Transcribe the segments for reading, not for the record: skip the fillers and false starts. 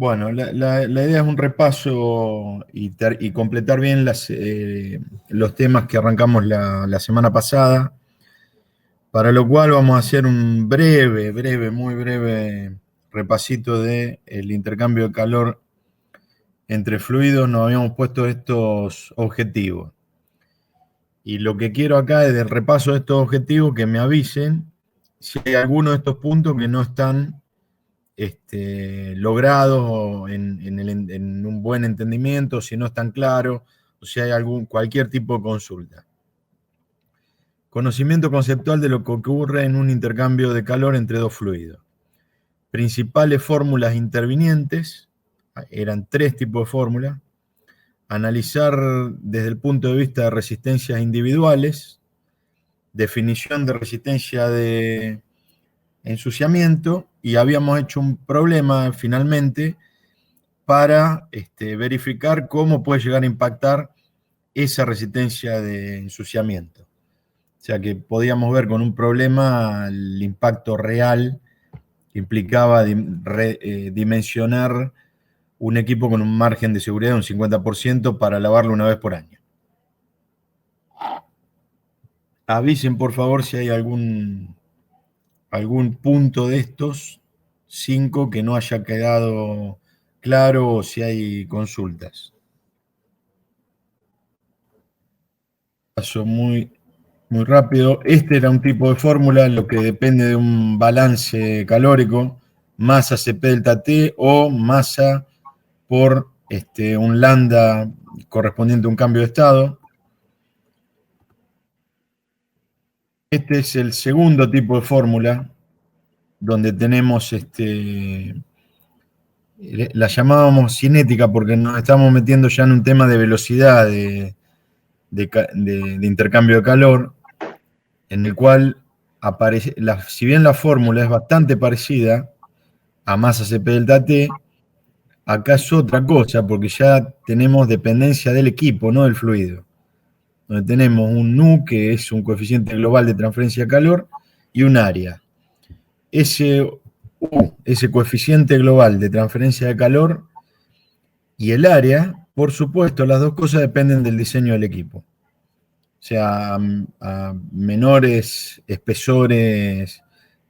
Bueno, la idea es un repaso y completar bien los temas que arrancamos la semana pasada, para lo cual vamos a hacer un muy breve repasito del intercambio de calor entre fluidos. Nos habíamos puesto estos objetivos. Y lo que quiero acá es del repaso de estos objetivos que me avisen si hay alguno de estos puntos que no están logrados en un buen entendimiento, si no están claros, o si hay cualquier tipo de consulta. Conocimiento conceptual de lo que ocurre en un intercambio de calor entre dos fluidos. Principales fórmulas intervinientes, eran 3 tipos de fórmulas. Analizar desde el punto de vista de resistencias individuales, definición de resistencia de ensuciamiento, y habíamos hecho un problema finalmente para verificar cómo puede llegar a impactar esa resistencia de ensuciamiento. O sea que podíamos ver con un problema el impacto real que implicaba dimensionar un equipo con un margen de seguridad de un 50% para lavarlo una vez por año. Avisen por favor si hay algún punto de estos 5 que no haya quedado claro o si hay consultas. Paso muy rápido. Este era un tipo de fórmula, lo que depende de un balance calórico, masa CP delta T o masa por un lambda correspondiente a un cambio de estado. Este es el segundo tipo de fórmula, donde tenemos, la llamábamos cinética porque nos estamos metiendo ya en un tema de velocidad de intercambio de calor, en el cual aparece, si bien la fórmula es bastante parecida a masa CP delta T, acá es otra cosa, porque ya tenemos dependencia del equipo, no del fluido. Donde tenemos un Nu, que es un coeficiente global de transferencia de calor, y un área. Ese coeficiente global de transferencia de calor y el área, por supuesto, las dos cosas dependen del diseño del equipo. O sea, a menores espesores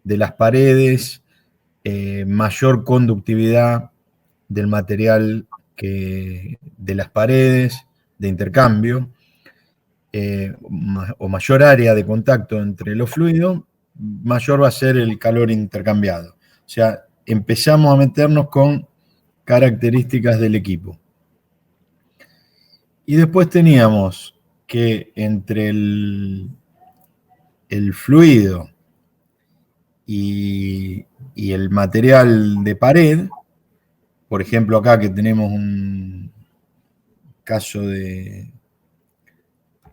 de las paredes, mayor conductividad del material de las paredes de intercambio, o mayor área de contacto entre los fluidos, mayor va a ser el calor intercambiado. O sea, empezamos a meternos con características del equipo. Y después teníamos que entre el fluido y el material de pared, por ejemplo acá que tenemos un caso de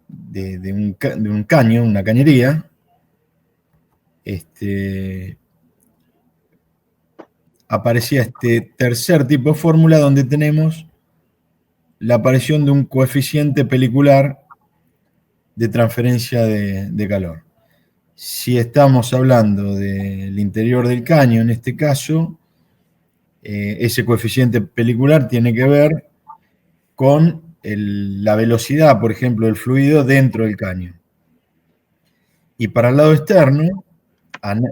un caño, una cañería, aparecía este tercer tipo de fórmula donde tenemos la aparición de un coeficiente pelicular de transferencia de calor. Si estamos hablando del interior del caño, en este caso, ese coeficiente pelicular tiene que ver con la velocidad, por ejemplo, del fluido dentro del caño. Y para el lado externo,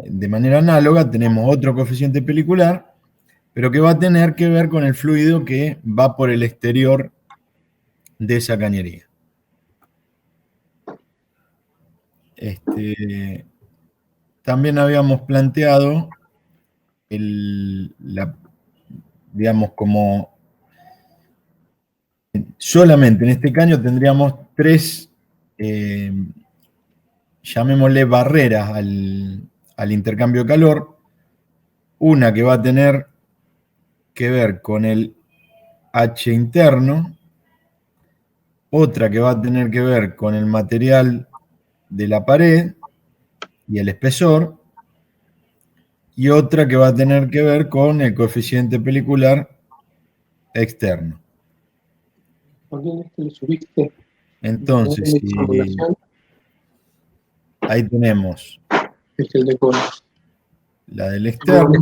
de manera análoga, tenemos otro coeficiente pelicular, pero que va a tener que ver con el fluido que va por el exterior de esa cañería. También habíamos planteado digamos, como solamente en este caño tendríamos 3, llamémosle barreras al intercambio de calor. Una que va a tener que ver con el H interno, otra que va a tener que ver con el material de la pared y el espesor, y otra que va a tener que ver con el coeficiente pelicular externo. Entonces, ahí tenemos la del externo,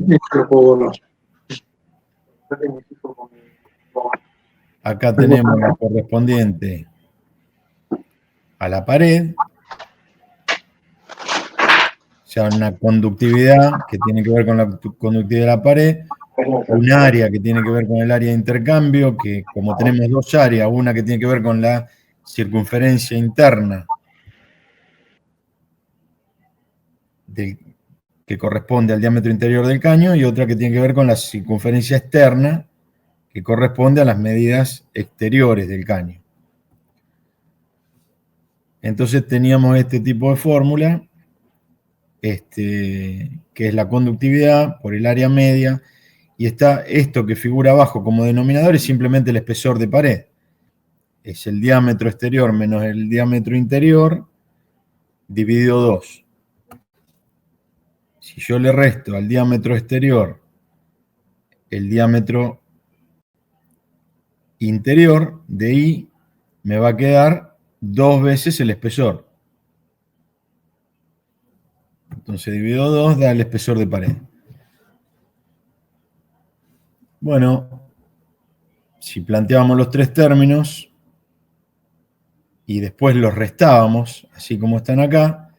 Acá tenemos la correspondiente a la pared, o sea, una conductividad que tiene que ver con la conductividad de la pared, un área que tiene que ver con el área de intercambio, que como tenemos dos áreas, una que tiene que ver con la circunferencia interna que corresponde al diámetro interior del caño, y otra que tiene que ver con la circunferencia externa, que corresponde a las medidas exteriores del caño. Entonces teníamos este tipo de fórmula, que es la conductividad por el área media, y está esto que figura abajo como denominador, es simplemente el espesor de pared. Es el diámetro exterior menos el diámetro interior dividido 2. Si yo le resto al diámetro exterior el diámetro interior de I, me va a quedar 2 veces el espesor. Entonces dividido 2 da el espesor de pared. Bueno, si planteábamos los tres términos y después los restábamos, así como están acá,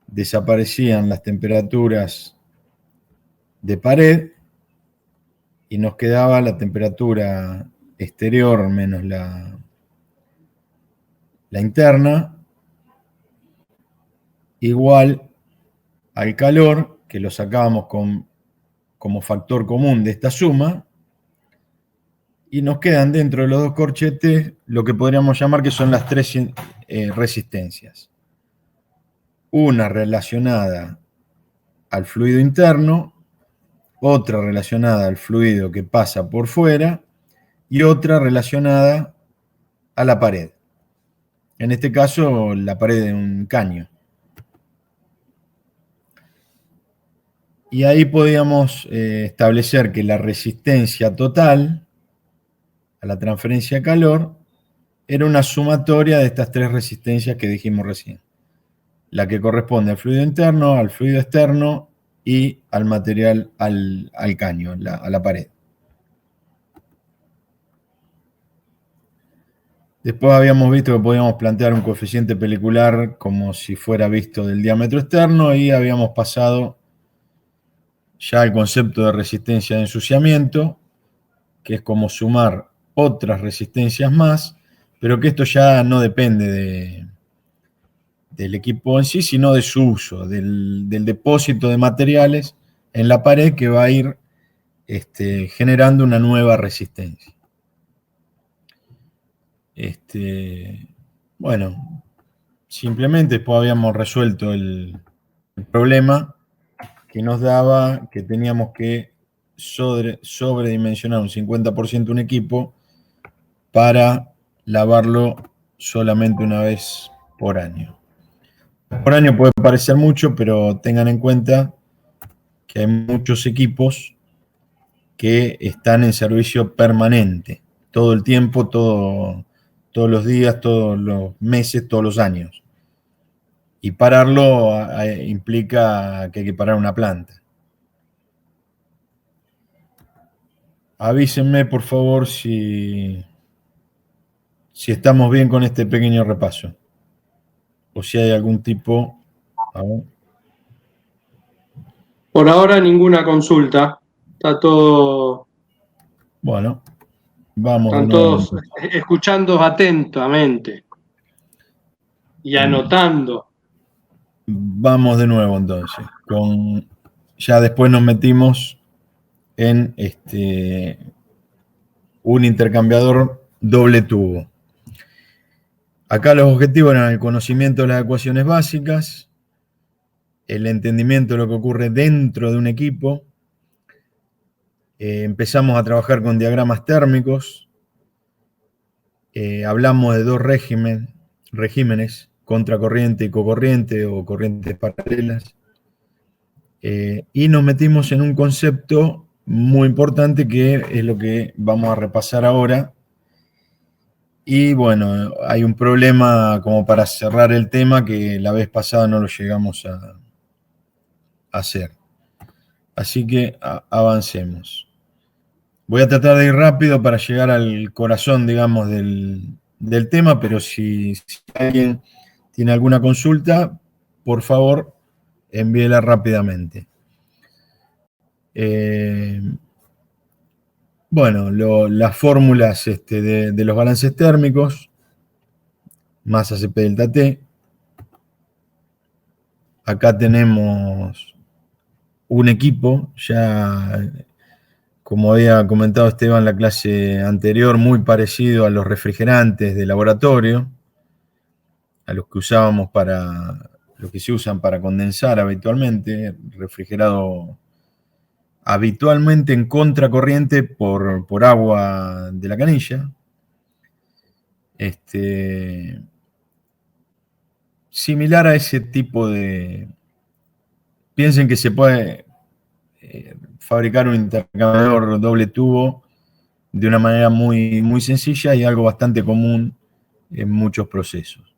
desaparecían las temperaturas de pared y nos quedaba la temperatura exterior menos la interna, igual al calor, que lo sacábamos como factor común de esta suma, y nos quedan dentro de los dos corchetes lo que podríamos llamar que son las tres resistencias. Una relacionada al fluido interno, otra relacionada al fluido que pasa por fuera y otra relacionada a la pared. En este caso, la pared de un caño. Y ahí podíamos establecer que la resistencia total a la transferencia de calor era una sumatoria de estas tres resistencias que dijimos recién. La que corresponde al fluido interno, al fluido externo y al material, al caño, a la pared. Después habíamos visto que podíamos plantear un coeficiente pelicular como si fuera visto del diámetro externo, y habíamos pasado ya al concepto de resistencia de ensuciamiento, que es como sumar otras resistencias más, pero que esto ya no depende del equipo en sí, sino de su uso, del depósito de materiales en la pared que va a ir generando una nueva resistencia. Bueno, simplemente después habíamos resuelto el problema que nos daba que teníamos que sobredimensionar un 50% un equipo para lavarlo solamente una vez por año. Por año puede parecer mucho, pero tengan en cuenta que hay muchos equipos que están en servicio permanente, todo el tiempo, todos los días, todos los meses, todos los años. Y pararlo implica que hay que parar una planta. Avísenme, por favor, si estamos bien con este pequeño repaso. O si hay algún tipo... Por ahora ninguna consulta. Está todo... Bueno, vamos. Están todos escuchando atentamente y anotando. Vamos de nuevo entonces. Ya después nos metimos en un intercambiador doble tubo. Acá los objetivos eran el conocimiento de las ecuaciones básicas, el entendimiento de lo que ocurre dentro de un equipo. Empezamos a trabajar con diagramas térmicos. Hablamos de dos regímenes, contracorriente y cocorriente o corrientes paralelas. Y nos metimos en un concepto muy importante que es lo que vamos a repasar ahora. Y bueno, hay un problema como para cerrar el tema que la vez pasada no lo llegamos a hacer. Así que avancemos. Voy a tratar de ir rápido para llegar al corazón, digamos, del tema, pero si alguien tiene alguna consulta, por favor, envíela rápidamente. Bueno, las fórmulas de los balances térmicos, masa Cp delta T. Acá tenemos un equipo, ya como había comentado Esteban en la clase anterior, muy parecido a los refrigerantes de laboratorio, a los que usábamos los que se usan para condensar habitualmente, refrigerado habitualmente en contracorriente por agua de la canilla. Similar a ese tipo de... Piensen que se puede fabricar un intercambiador doble tubo de una manera muy, muy sencilla y algo bastante común en muchos procesos.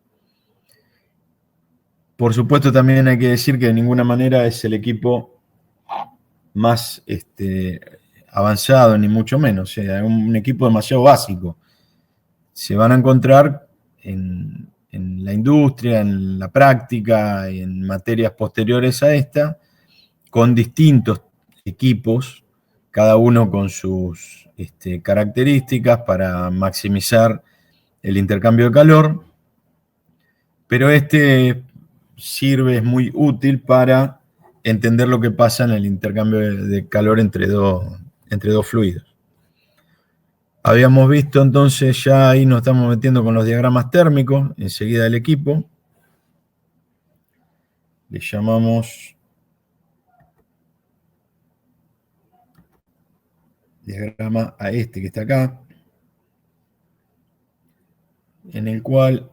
Por supuesto, también hay que decir que de ninguna manera es el equipo más avanzado, ni mucho menos. O sea, es un equipo demasiado básico. Se van a encontrar en la industria, en la práctica, en materias posteriores a esta, con distintos equipos, cada uno con sus características para maximizar el intercambio de calor, pero sirve, es muy útil para entender lo que pasa en el intercambio de calor entre dos fluidos. Habíamos visto entonces, ya ahí nos estamos metiendo con los diagramas térmicos, enseguida del equipo. Le llamamos diagrama a que está acá, en el cual,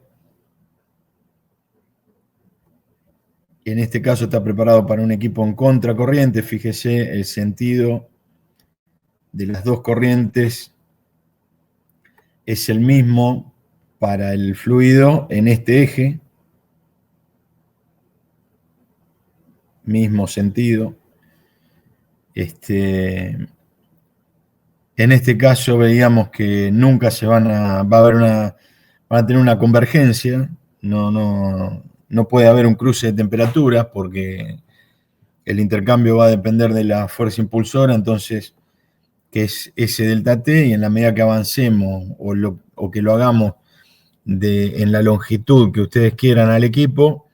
en este caso está preparado para un equipo en contracorriente. Fíjese el sentido de las dos corrientes es el mismo para el fluido en este eje, mismo sentido. En este caso veíamos que nunca van a tener una convergencia, no puede haber un cruce de temperaturas porque el intercambio va a depender de la fuerza impulsora, entonces, que es S delta T, y en la medida que avancemos o que lo hagamos en la longitud que ustedes quieran al equipo,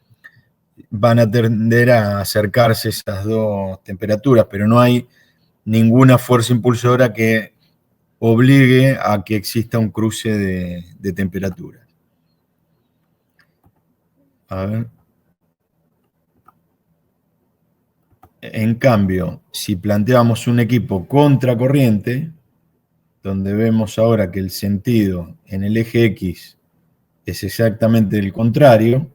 van a tender a acercarse esas dos temperaturas, pero no hay ninguna fuerza impulsora que obligue a que exista un cruce de temperaturas. A ver. En cambio, si planteamos un equipo contracorriente, donde vemos ahora que el sentido en el eje X es exactamente el contrario,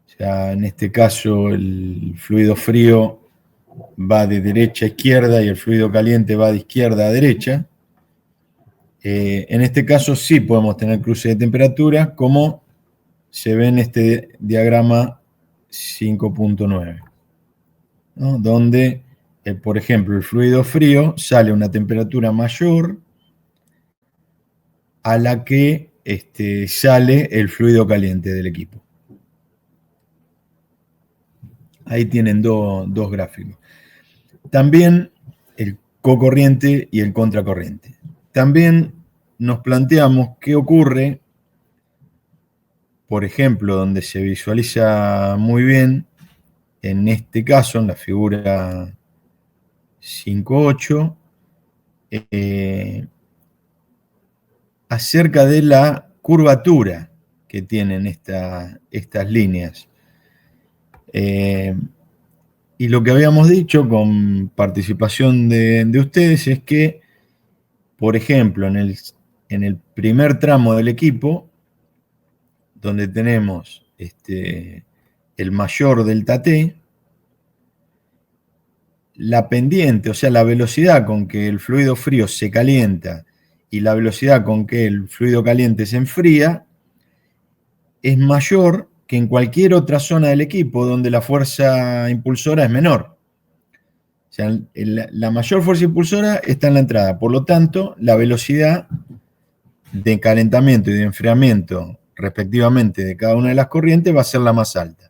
o sea, en este caso el fluido frío va de derecha a izquierda y el fluido caliente va de izquierda a derecha. En este caso sí podemos tener cruce de temperatura, como se ve en este diagrama 5.9, ¿no? Donde, por ejemplo, el fluido frío sale a una temperatura mayor a la que sale el fluido caliente del equipo. Ahí tienen dos gráficos. También el cocorriente y el contracorriente. También nos planteamos qué ocurre, por ejemplo, donde se visualiza muy bien, en este caso, en la figura 5.8, acerca de la curvatura que tienen estas líneas. Y lo que habíamos dicho con participación de ustedes es que, por ejemplo, en el primer tramo del equipo, donde tenemos el mayor delta T, la pendiente, o sea, la velocidad con que el fluido frío se calienta y la velocidad con que el fluido caliente se enfría, es mayor que en cualquier otra zona del equipo donde la fuerza impulsora es menor. sea, la mayor fuerza impulsora está en la entrada. Por lo tanto, la velocidad de calentamiento y de enfriamiento, respectivamente, de cada una de las corrientes va a ser la más alta.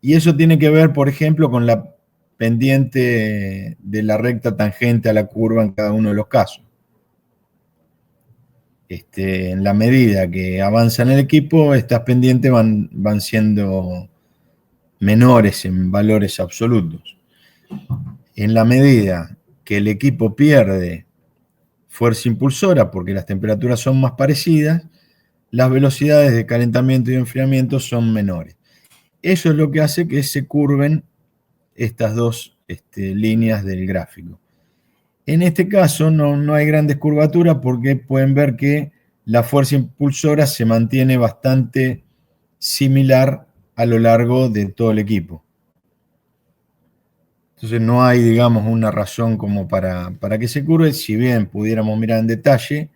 Y eso tiene que ver, por ejemplo, con la pendiente de la recta tangente a la curva en cada uno de los casos. En la medida que avanza en el equipo, estas pendientes van siendo menores en valores absolutos. En la medida que el equipo pierde fuerza impulsora, porque las temperaturas son más parecidas, las velocidades de calentamiento y enfriamiento son menores. Eso es lo que hace que se curven estas dos líneas del gráfico. En este caso no hay grandes curvaturas porque pueden ver que la fuerza impulsora se mantiene bastante similar a lo largo de todo el equipo. Entonces no hay, digamos, una razón como para que se curve. Si bien pudiéramos mirar en detalle,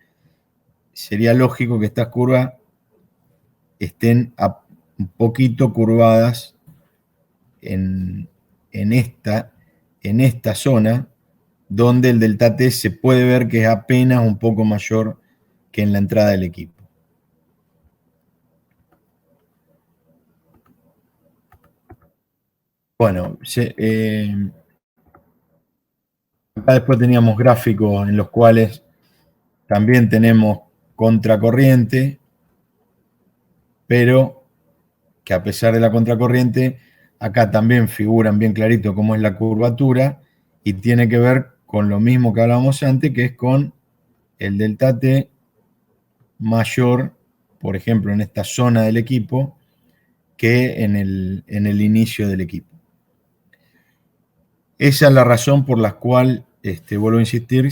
sería lógico que estas curvas estén un poquito curvadas en esta zona, donde el delta T se puede ver que es apenas un poco mayor que en la entrada del equipo. Bueno, acá después teníamos gráficos en los cuales también tenemos contracorriente, pero que a pesar de la contracorriente, acá también figuran bien clarito cómo es la curvatura y tiene que ver con lo mismo que hablábamos antes, que es con el delta T mayor, por ejemplo, en esta zona del equipo, que en el inicio del equipo. Esa es la razón por la cual, vuelvo a insistir,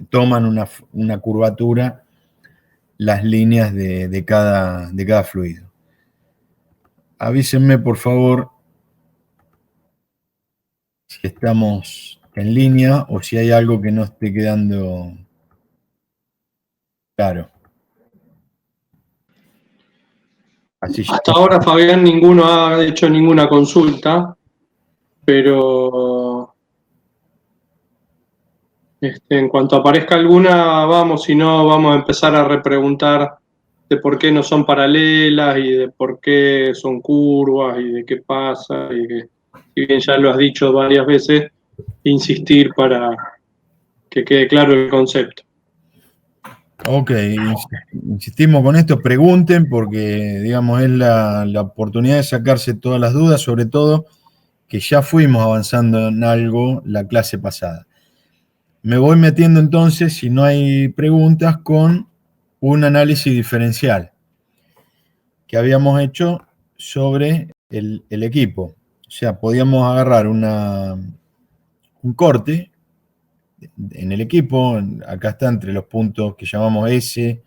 toman una curvatura las líneas de cada fluido. Avísenme, por favor, si estamos en línea o si hay algo que no esté quedando claro. Hasta ahora, Fabián, ninguno ha hecho ninguna consulta, pero en cuanto aparezca alguna, vamos, si no, vamos a empezar a repreguntar de por qué no son paralelas y de por qué son curvas y de qué pasa, y que, si bien ya lo has dicho varias veces, insistir para que quede claro el concepto. Ok, insistimos con esto, pregunten porque, digamos, es la oportunidad de sacarse todas las dudas, sobre todo que ya fuimos avanzando en algo la clase pasada. Me voy metiendo entonces, si no hay preguntas, con un análisis diferencial que habíamos hecho sobre el equipo. O sea, podíamos agarrar un corte en el equipo, acá está entre los puntos que llamamos S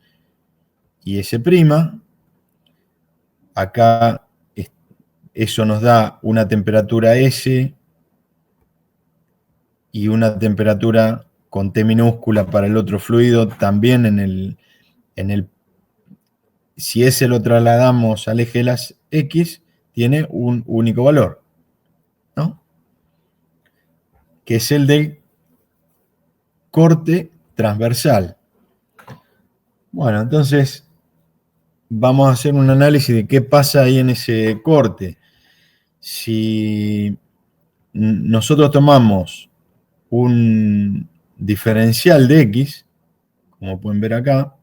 y S', acá eso nos da una temperatura S y una temperatura con T minúscula para el otro fluido, también si S lo trasladamos al eje de las X, tiene un único valor, ¿no? Que es el del corte transversal. Bueno, entonces vamos a hacer un análisis de qué pasa ahí en ese corte. Si nosotros tomamos un diferencial de X, como pueden ver acá,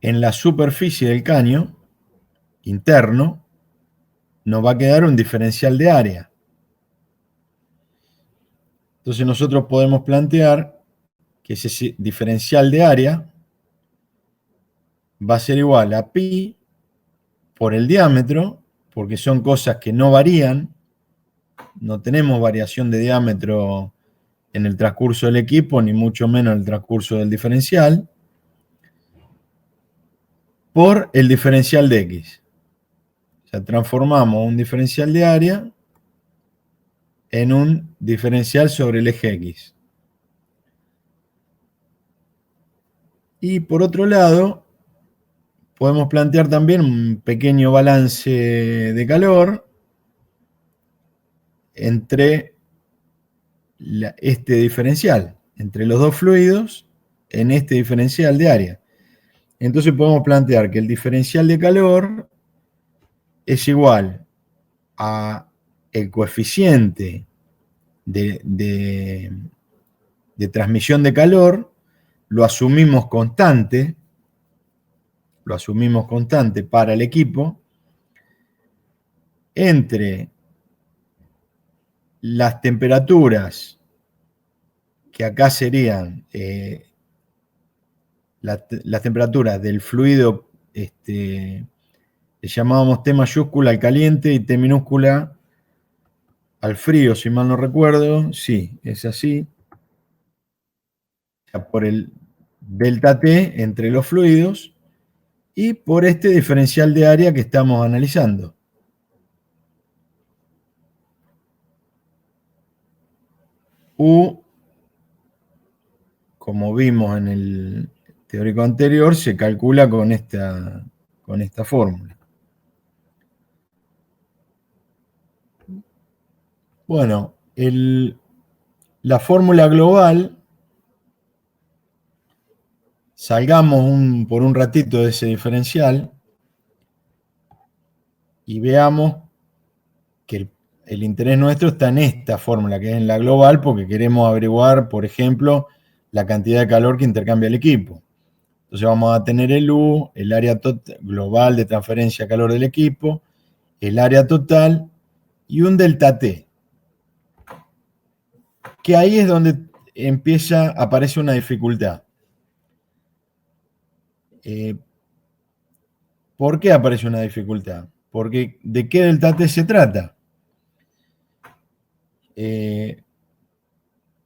en la superficie del caño interno nos va a quedar un diferencial de área. Entonces nosotros podemos plantear que ese diferencial de área va a ser igual a pi por el diámetro, porque son cosas que no varían, no tenemos variación de diámetro en el transcurso del equipo, ni mucho menos en el transcurso del diferencial, por el diferencial de X. O sea, transformamos un diferencial de área en un diferencial sobre el eje X. Y por otro lado, podemos plantear también un pequeño balance de calor entre este diferencial, entre los dos fluidos en este diferencial de área. Entonces podemos plantear que el diferencial de calor es igual a el coeficiente de transmisión de calor, lo asumimos constante para el equipo, entre las temperaturas, que acá serían las temperaturas del fluido, le llamábamos T mayúscula al caliente y T minúscula al frío, si mal no recuerdo. Sí, es así. Por el delta T entre los fluidos y por este diferencial de área que estamos analizando. U, como vimos en el teórico anterior, se calcula con esta fórmula. Bueno, la fórmula global, salgamos por un ratito de ese diferencial y veamos que el interés nuestro está en esta fórmula, que es en la global, porque queremos averiguar, por ejemplo, la cantidad de calor que intercambia el equipo. Entonces vamos a tener el U, el área global de transferencia de calor del equipo, el área total y un delta T. Que ahí es donde aparece una dificultad. ¿Por qué aparece una dificultad? Porque ¿de qué delta T se trata?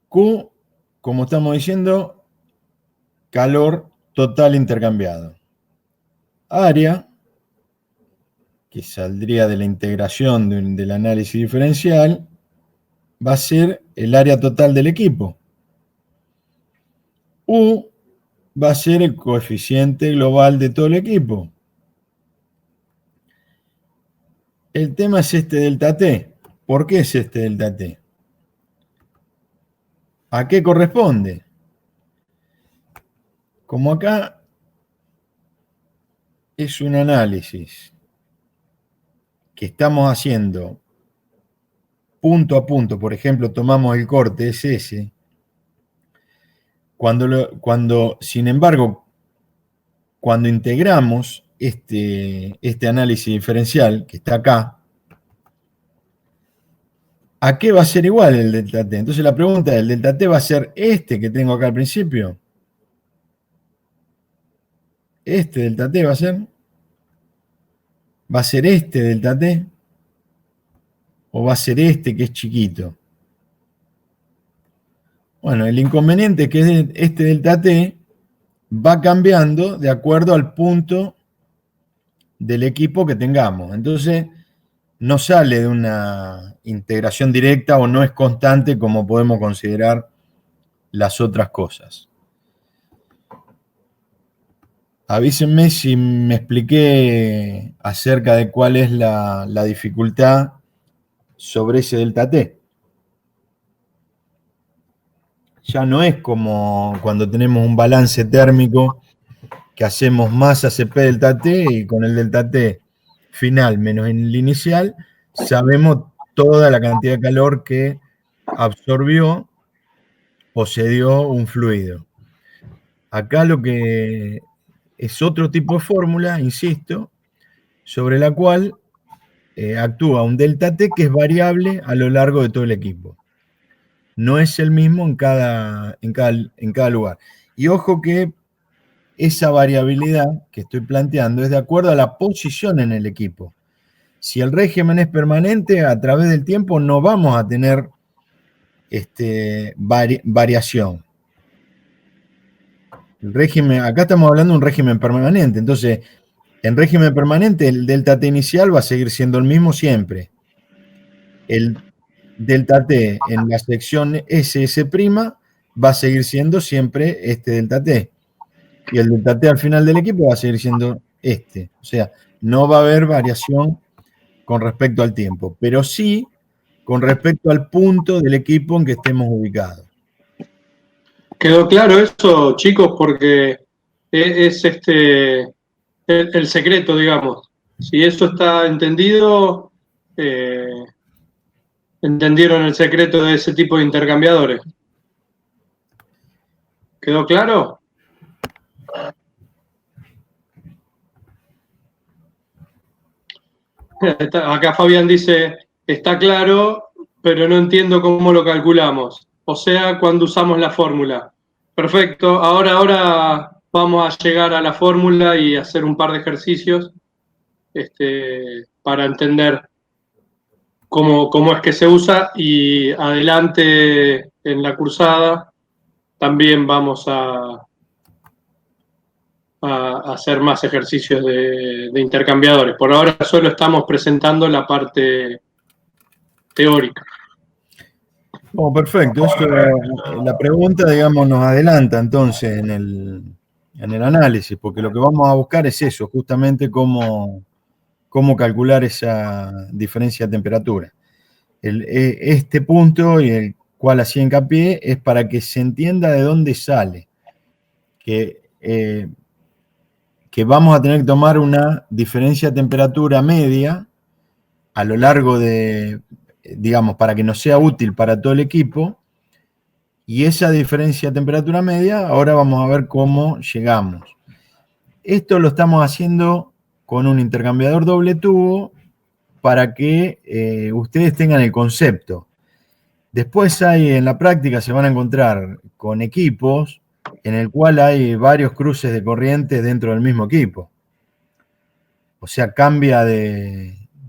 Q, como estamos diciendo, calor total intercambiado. Área, que saldría de la integración del análisis diferencial, va a ser el área total del equipo. U va a ser el coeficiente global de todo el equipo. El tema es este delta T. ¿Por qué es este delta T? ¿A qué corresponde? Como acá es un análisis que estamos haciendo punto a punto, por ejemplo, tomamos el corte SS, sin embargo, cuando integramos este análisis diferencial que está acá, ¿a qué va a ser igual el delta T? Entonces la pregunta es, ¿el delta T va a ser este que tengo acá al principio? ¿Este delta T va a ser? ¿Va a ser este delta T? ¿O va a ser este que es chiquito? Bueno, el inconveniente es que este delta T va cambiando de acuerdo al punto del equipo que tengamos. Entonces, no sale de una integración directa o no es constante como podemos considerar las otras cosas. Avísenme si me expliqué acerca de cuál es la dificultad sobre ese delta T. Ya no es como cuando tenemos un balance térmico que hacemos masa CP delta T y con el delta T final menos el inicial sabemos toda la cantidad de calor que absorbió o cedió un fluido. Acá lo que es otro tipo de fórmula, insisto, sobre la cual actúa un delta T que es variable a lo largo de todo el equipo. No es el mismo en cada lugar. Y ojo que esa variabilidad que estoy planteando es de acuerdo a la posición en el equipo. Si el régimen es permanente, a través del tiempo no vamos a tener variación. El régimen, acá estamos hablando de un régimen permanente, entonces en régimen permanente el delta T inicial va a seguir siendo el mismo siempre. El delta T en la sección SS' va a seguir siendo siempre este delta T. Y el delta T al final del equipo va a seguir siendo este. O sea, no va a haber variación con respecto al tiempo, pero sí con respecto al punto del equipo en que estemos ubicados. ¿Quedó claro eso, chicos? Porque es el secreto, digamos. Si eso está entendido, entendieron el secreto de ese tipo de intercambiadores. ¿Quedó claro? Acá Fabián dice, está claro, pero no entiendo cómo lo calculamos. O sea, cuando usamos la fórmula. Perfecto, ahora vamos a llegar a la fórmula y hacer un par de ejercicios para entender cómo es que se usa y adelante en la cursada también vamos a hacer más ejercicios de intercambiadores. Por ahora solo estamos presentando la parte teórica. Oh, perfecto. La pregunta, digamos, nos adelanta entonces en el análisis, porque lo que vamos a buscar es eso, justamente cómo calcular esa diferencia de temperatura. Este punto y el cual hacía hincapié es para que se entienda de dónde sale, que vamos a tener que tomar una diferencia de temperatura media a lo largo de, digamos, para que nos sea útil para todo el equipo, y esa diferencia de temperatura media, ahora vamos a ver cómo llegamos. Esto lo estamos haciendo con un intercambiador doble tubo para que ustedes tengan el concepto. Después en la práctica se van a encontrar con equipos en el cual hay varios cruces de corriente dentro del mismo equipo. O sea,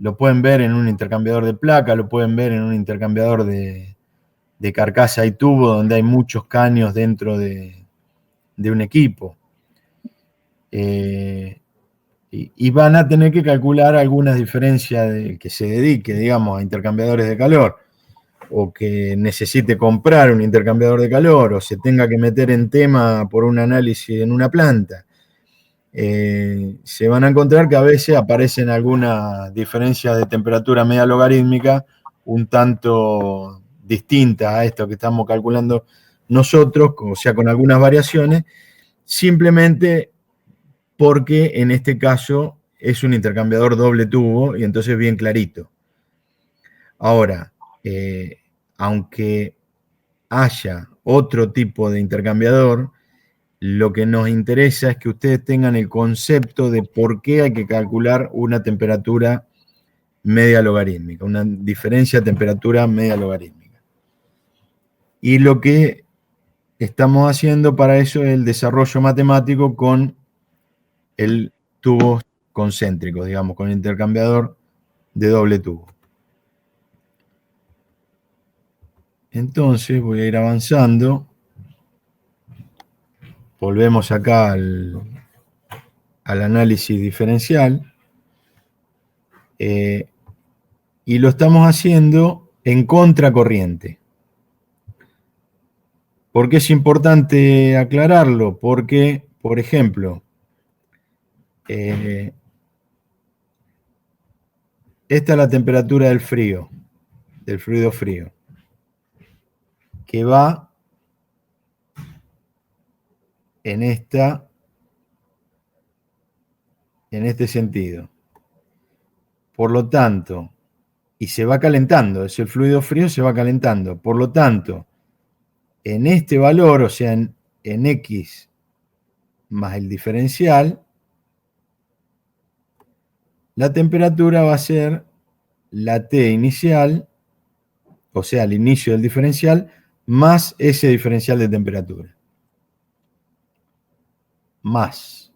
lo pueden ver en un intercambiador de placa, lo pueden ver en un intercambiador de carcasa y tubo, donde hay muchos caños dentro de un equipo. Y van a tener que calcular algunas diferencias que se dedique, digamos, a intercambiadores de calor, o que necesite comprar un intercambiador de calor, o se tenga que meter en tema por un análisis en una planta. Se van a encontrar que a veces aparecen algunas diferencias de temperatura media logarítmica un tanto distintas a esto que estamos calculando nosotros, o sea, con algunas variaciones, simplemente porque en este caso es un intercambiador doble tubo y entonces bien clarito. Ahora, aunque haya otro tipo de intercambiador, lo que nos interesa es que ustedes tengan el concepto de por qué hay que calcular una temperatura media logarítmica, una diferencia de temperatura media logarítmica. Y lo que estamos haciendo para eso es el desarrollo matemático con el tubo concéntrico, digamos, con el intercambiador de doble tubo. Entonces voy a ir avanzando. Volvemos acá al análisis diferencial. Y lo estamos haciendo en contracorriente. ¿Por qué es importante aclararlo? Porque, por ejemplo, esta es la temperatura del frío, del fluido frío, que va en este sentido. Por lo tanto, y se va calentando, es el fluido frío, se va calentando. Por lo tanto, en este valor, o sea, en X más el diferencial, la temperatura va a ser la T inicial, o sea, el inicio del diferencial, más ese diferencial de temperatura. Más.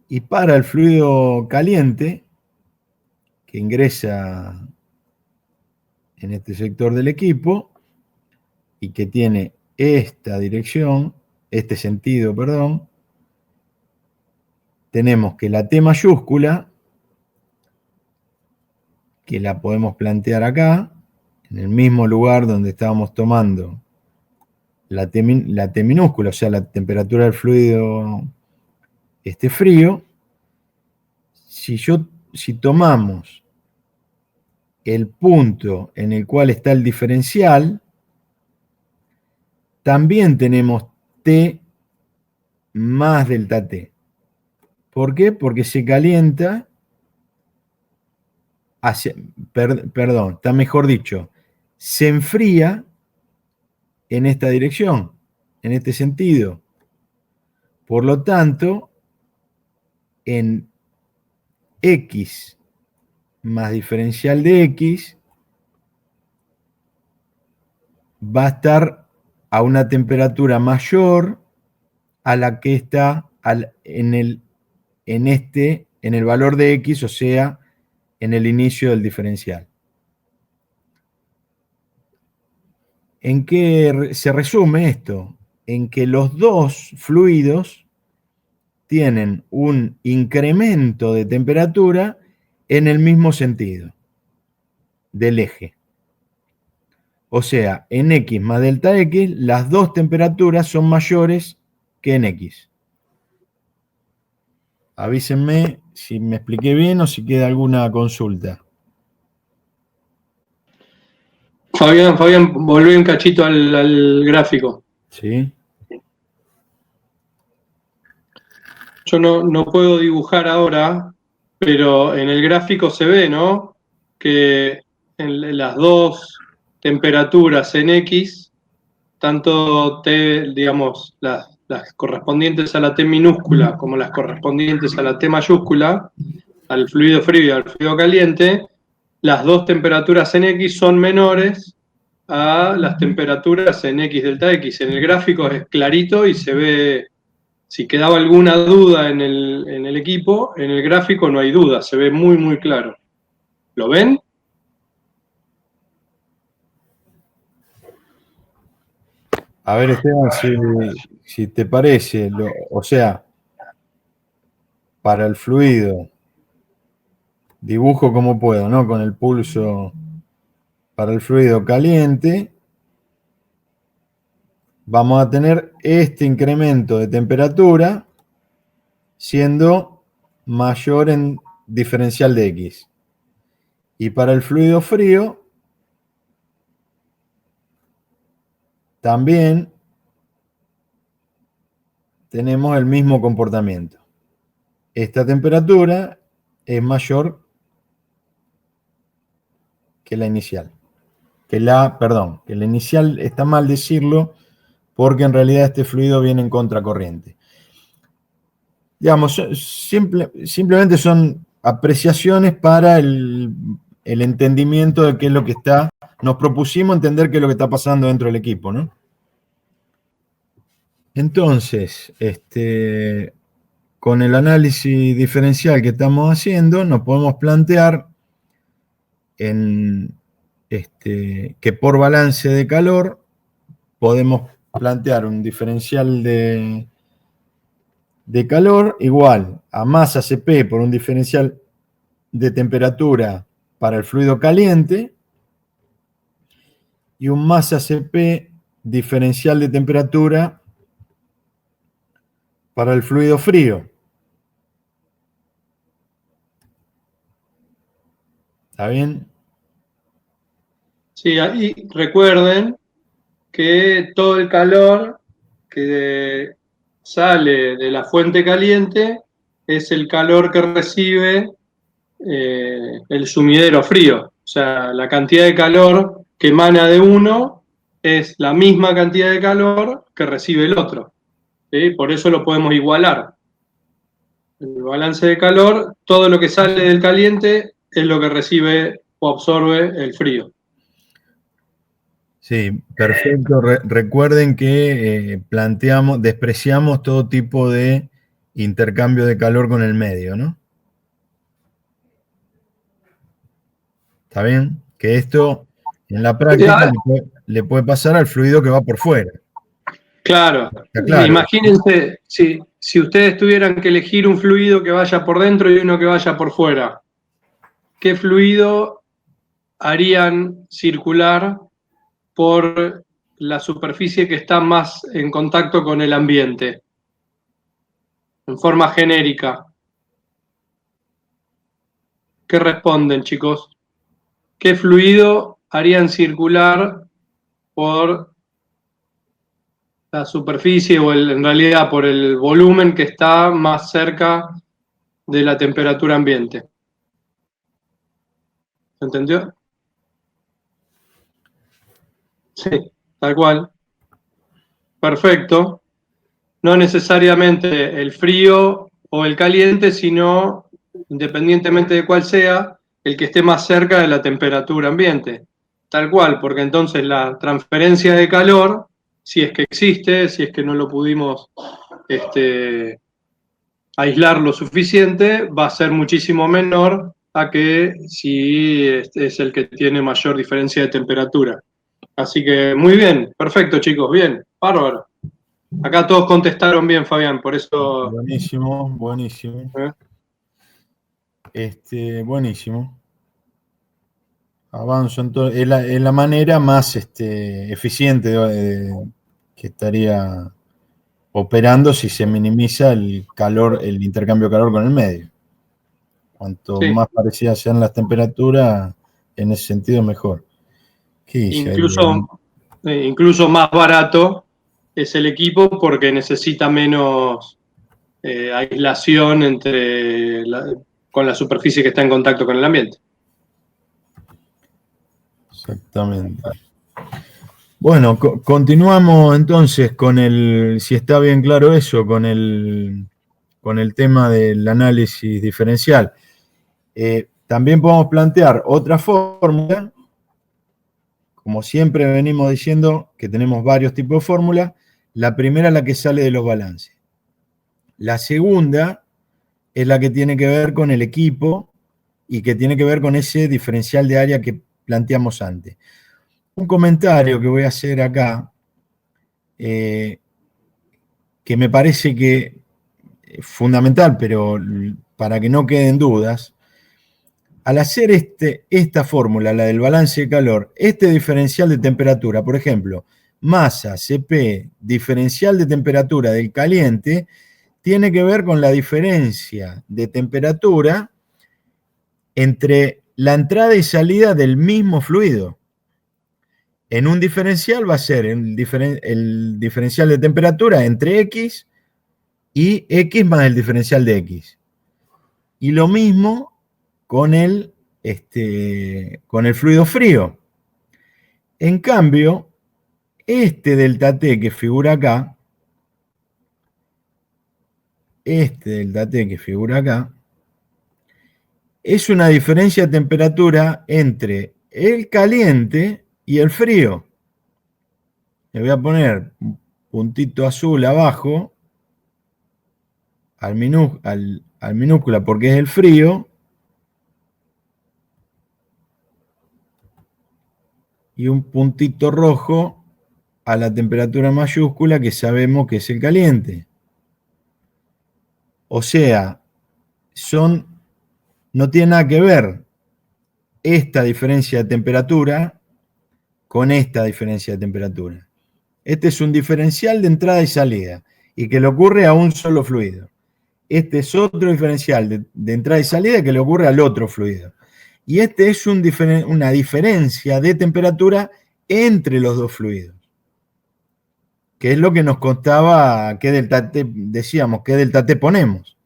Y para el fluido caliente, que ingresa en este sector del equipo, y que tiene esta dirección, este sentido, perdón, tenemos que la T mayúscula, que la podemos plantear acá, en el mismo lugar donde estábamos tomando la T minúscula, o sea, la temperatura del fluido este frío, si tomamos el punto en el cual está el diferencial, también tenemos T más delta T. ¿Por qué? Porque se calienta perdón, está mejor dicho, se enfría en esta dirección, en este sentido. Por lo tanto, en X más diferencial de X va a estar a una temperatura mayor a la que está en el valor de X, o sea, en el inicio del diferencial. ¿En qué se resume esto? En que los dos fluidos tienen un incremento de temperatura en el mismo sentido del eje. O sea, en X más delta X, las dos temperaturas son mayores que en X. Avísenme si me expliqué bien o si queda alguna consulta. Fabián, volvé un cachito al gráfico. ¿Sí? Yo no puedo dibujar ahora, pero en el gráfico se ve, ¿no? Que en las dos temperaturas en X, tanto T, digamos, las correspondientes a la T minúscula como las correspondientes a la T mayúscula, al fluido frío y al fluido caliente, las dos temperaturas en X son menores a las temperaturas en X delta X. En el gráfico es clarito y se ve, si quedaba alguna duda en el equipo, en el gráfico no hay duda, se ve muy, muy claro. ¿Lo ven? A ver, Esteban, si te parece, o sea, para el fluido, dibujo como puedo, ¿no? Con el pulso para el fluido caliente, vamos a tener este incremento de temperatura siendo mayor en diferencial de X. Y para el fluido frío, también tenemos el mismo comportamiento. Esta temperatura es mayor que la inicial. Que la inicial está mal decirlo porque en realidad este fluido viene en contracorriente. Digamos, simplemente son apreciaciones para el entendimiento de qué es lo que está. Nos propusimos entender qué es lo que está pasando dentro del equipo, ¿no? Entonces, con el análisis diferencial que estamos haciendo, nos podemos plantear que por balance de calor podemos plantear un diferencial de calor igual a masa Cp por un diferencial de temperatura para el fluido caliente y un masa Cp diferencial de temperatura para el fluido frío. ¿Está bien? Sí, y recuerden que todo el calor que sale de la fuente caliente es el calor que recibe el sumidero frío. O sea, la cantidad de calor que emana de uno es la misma cantidad de calor que recibe el otro. ¿Sí? Por eso lo podemos igualar. En el balance de calor, todo lo que sale del caliente es lo que recibe o absorbe el frío. Sí, perfecto. Recuerden que despreciamos todo tipo de intercambio de calor con el medio, ¿no? ¿Está bien? Que esto en la práctica le puede pasar al fluido que va por fuera. Claro. Claro. Imagínense si ustedes tuvieran que elegir un fluido que vaya por dentro y uno que vaya por fuera. ¿Qué fluido harían circular por la superficie que está más en contacto con el ambiente? en forma genérica. ¿Qué responden, chicos? ¿Qué fluido harían circular por la superficie o en realidad por el volumen que está más cerca de la temperatura ambiente? ¿Se entendió? Sí, tal cual. Perfecto. No necesariamente el frío o el caliente, sino, independientemente de cuál sea, el que esté más cerca de la temperatura ambiente. Tal cual, porque entonces la transferencia de calor, si es que existe, si es que no lo pudimos aislar lo suficiente, va a ser muchísimo menor a que si es el que tiene mayor diferencia de temperatura. Así que muy bien, perfecto chicos, bien, bárbaro. Acá todos contestaron bien, Fabián, por eso. Buenísimo, buenísimo. Buenísimo. Avanzo en todo. Es la manera más eficiente que estaría operando si se minimiza el calor, el intercambio de calor con el medio. Cuanto Sí. más parecidas sean las temperaturas, en ese sentido mejor. ¿Qué dice ahí? Incluso más barato es el equipo porque necesita menos aislación con la superficie que está en contacto con el ambiente. Exactamente. Bueno, continuamos entonces con si está bien claro eso, con el tema del análisis diferencial. También podemos plantear otra fórmula. Como siempre venimos diciendo que tenemos varios tipos de fórmulas. La primera es la que sale de los balances. La segunda es la que tiene que ver con el equipo y que tiene que ver con ese diferencial de área que planteamos antes. Un comentario que voy a hacer acá, que me parece que es fundamental, pero para que no queden dudas, al hacer esta fórmula, la del balance de calor, este diferencial de temperatura, por ejemplo, masa, Cp, diferencial de temperatura del caliente, tiene que ver con la diferencia de temperatura entre la entrada y salida del mismo fluido. En un diferencial va a ser el diferencial de temperatura entre X y X más el diferencial de X. Y lo mismo con el fluido frío. En cambio, este delta T que figura acá, es una diferencia de temperatura entre el caliente y el frío. Le voy a poner un puntito azul abajo al minúscula porque es el frío, y un puntito rojo a la temperatura mayúscula que sabemos que es el caliente. O sea, no tiene nada que ver esta diferencia de temperatura con esta diferencia de temperatura. Este es un diferencial de entrada y salida y que le ocurre a un solo fluido. Este es otro diferencial de entrada y salida que le ocurre al otro fluido. Y este es una diferencia de temperatura entre los dos fluidos, que es lo que nos costaba, qué delta T, decíamos, qué delta T ponemos.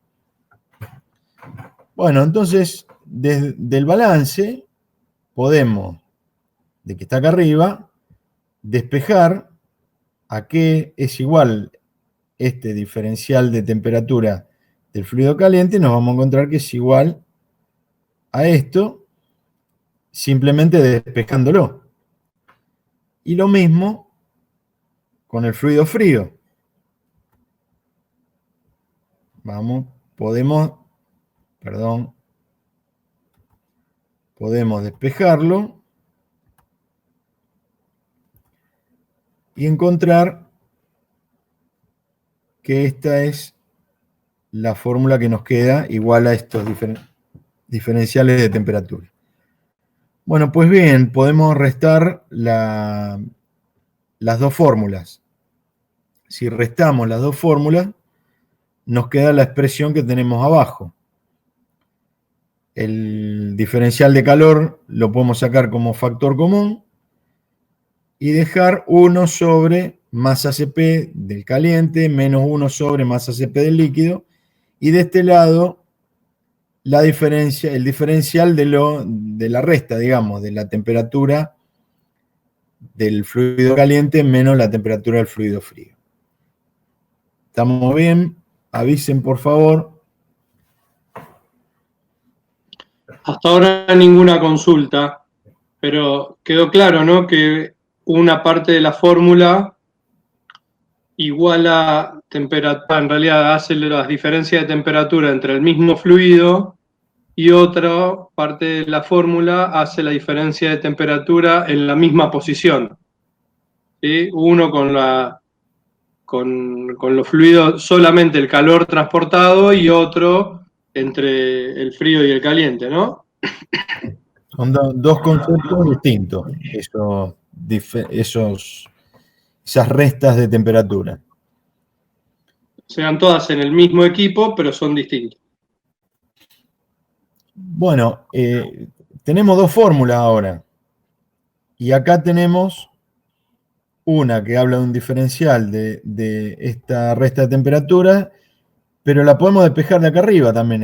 Bueno, entonces, desde el balance, podemos, de que está acá arriba, despejar a qué es igual este diferencial de temperatura del fluido caliente, y nos vamos a encontrar que es igual a esto, simplemente despejándolo. Y lo mismo con el fluido frío. Podemos despejarlo y encontrar que esta es la fórmula que nos queda igual a estos diferenciales de temperatura. Bueno, pues bien, podemos restar las dos fórmulas. Si restamos las dos fórmulas, nos queda la expresión que tenemos abajo. El diferencial de calor lo podemos sacar como factor común y dejar 1 sobre masa Cp del caliente menos 1 sobre masa Cp del líquido. Y de este lado, la diferencia, el diferencial de la resta, digamos, de la temperatura del fluido caliente menos la temperatura del fluido frío. ¿Estamos bien? Avisen, por favor. Hasta ahora ninguna consulta, pero quedó claro, ¿no? Que una parte de la fórmula iguala temperatura, en realidad hace las diferencias de temperatura entre el mismo fluido, y otra parte de la fórmula hace la diferencia de temperatura en la misma posición. ¿Sí? Uno con los fluidos, solamente el calor transportado, y otro entre el frío y el caliente, ¿no? Son dos conceptos distintos, esas restas de temperatura. Sean todas en el mismo equipo, pero son distintos. Bueno, tenemos dos fórmulas ahora. Y acá tenemos una que habla de un diferencial de esta resta de temperatura, pero la podemos despejar de acá arriba también,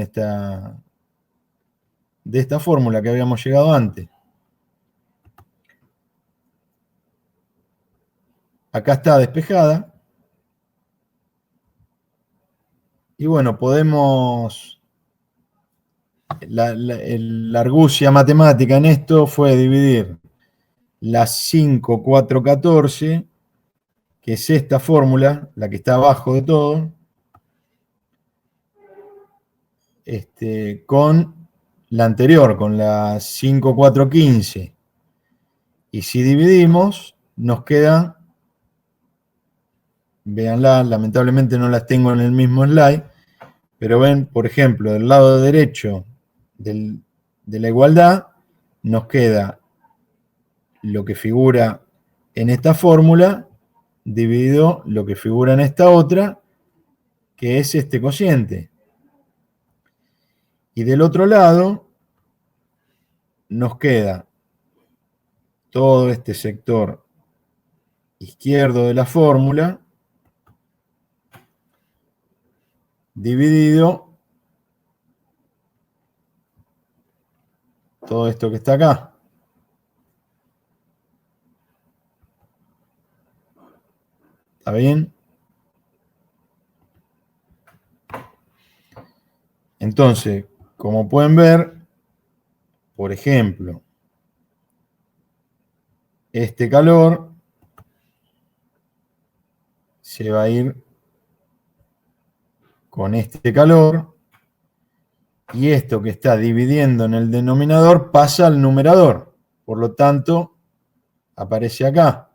de esta fórmula que habíamos llegado antes. Acá está despejada. Y bueno, podemos... la argucia matemática en esto fue dividir la 5, 4, 14, que es esta fórmula, la que está abajo de todo, con la anterior, con la 5, 4, 15. Y si dividimos, nos queda, véanla, lamentablemente no las tengo en el mismo slide, pero ven, por ejemplo, del lado derecho de la igualdad, nos queda lo que figura en esta fórmula dividido lo que figura en esta otra, que es este cociente. Y del otro lado nos queda todo este sector izquierdo de la fórmula dividido todo esto que está acá. ¿Está bien? Entonces, como pueden ver, por ejemplo, este calor se va a ir con este calor, y esto que está dividiendo en el denominador pasa al numerador. Por lo tanto, aparece acá.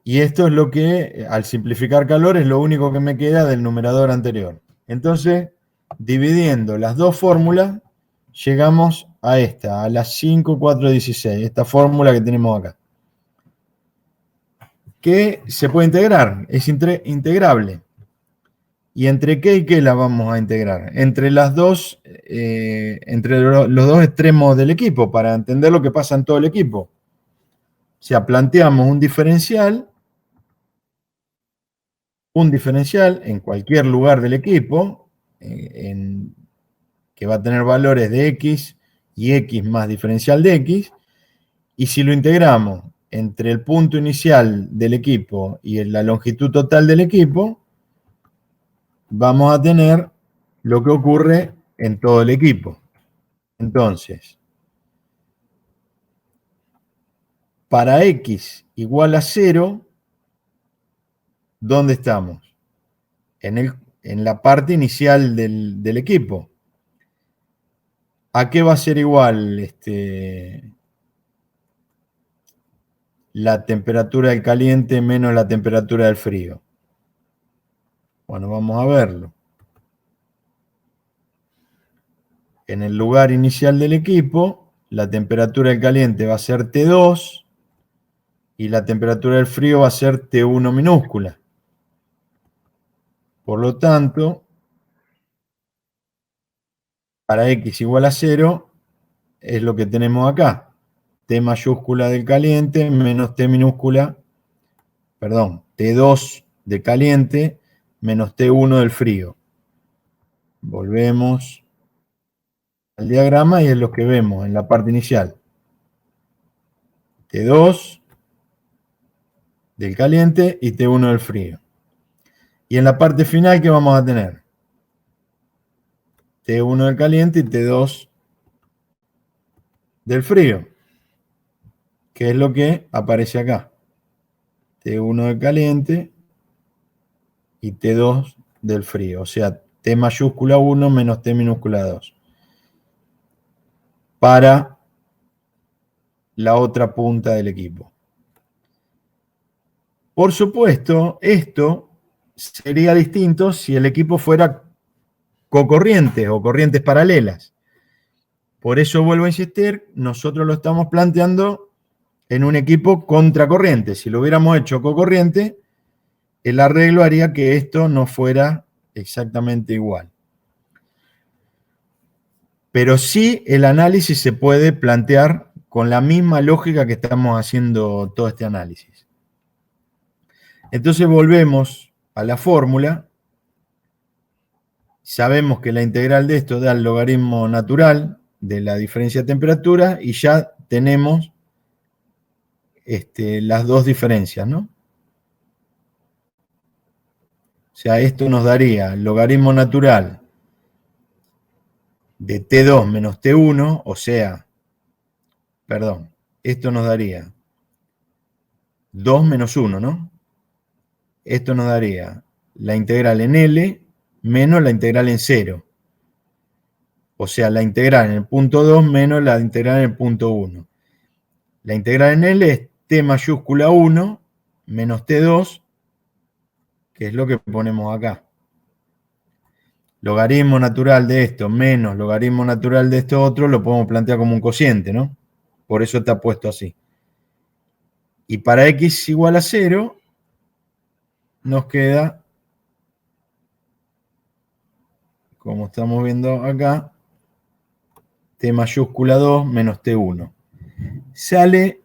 Y esto es lo que, al simplificar calor, es lo único que me queda del numerador anterior. Entonces, dividiendo las dos fórmulas, llegamos a esta, a la 5, 4, 16, esta fórmula que tenemos acá. Que se puede integrar, es integrable. ¿Y entre qué y qué la vamos a integrar? Entre las dos, entre los dos extremos del equipo, para entender lo que pasa en todo el equipo. O sea, planteamos un diferencial en cualquier lugar del equipo, que va a tener valores de x y x más diferencial de x, y si lo integramos entre el punto inicial del equipo y la longitud total del equipo, vamos a tener lo que ocurre en todo el equipo. Entonces, para x igual a 0, ¿dónde estamos? En la parte inicial del equipo. ¿A qué va a ser igual la temperatura del caliente menos la temperatura del frío? Bueno, vamos a verlo. En el lugar inicial del equipo, la temperatura del caliente va a ser T2, y la temperatura del frío va a ser T1 minúscula. Por lo tanto, para x igual a 0, es lo que tenemos acá. T mayúscula del caliente menos T minúscula, perdón, T2 de caliente menos T1 del frío. Volvemos al diagrama y es lo que vemos en la parte inicial. T2 del caliente y T1 del frío. Y en la parte final, ¿qué vamos a tener? T1 del caliente y T2 del frío, que es lo que aparece acá. T1 del caliente y T2 del frío, o sea, T mayúscula 1 menos T minúscula 2. Para la otra punta del equipo. Por supuesto, esto sería distinto si el equipo fuera cocorrientes o corrientes paralelas. Por eso vuelvo a insistir, nosotros lo estamos planteando en un equipo contracorriente. Si lo hubiéramos hecho cocorriente, el arreglo haría que esto no fuera exactamente igual. Pero sí el análisis se puede plantear con la misma lógica que estamos haciendo todo este análisis. Entonces volvemos a la fórmula. Sabemos que la integral de esto da el logaritmo natural de la diferencia de temperatura y ya tenemos las dos diferencias, ¿no? O sea, esto nos daría el logaritmo natural de T2 menos T1, o sea, perdón, esto nos daría 2 menos 1, ¿no? Esto nos daría la integral en L menos la integral en 0. O sea, la integral en el punto 2 menos la integral en el punto 1. La integral en L es T mayúscula 1 menos T2, que es lo que ponemos acá. Logaritmo natural de esto menos logaritmo natural de esto otro lo podemos plantear como un cociente, ¿no? Por eso está puesto así. Y para x igual a 0, nos queda, como estamos viendo acá, T mayúscula 2 menos T1. Sale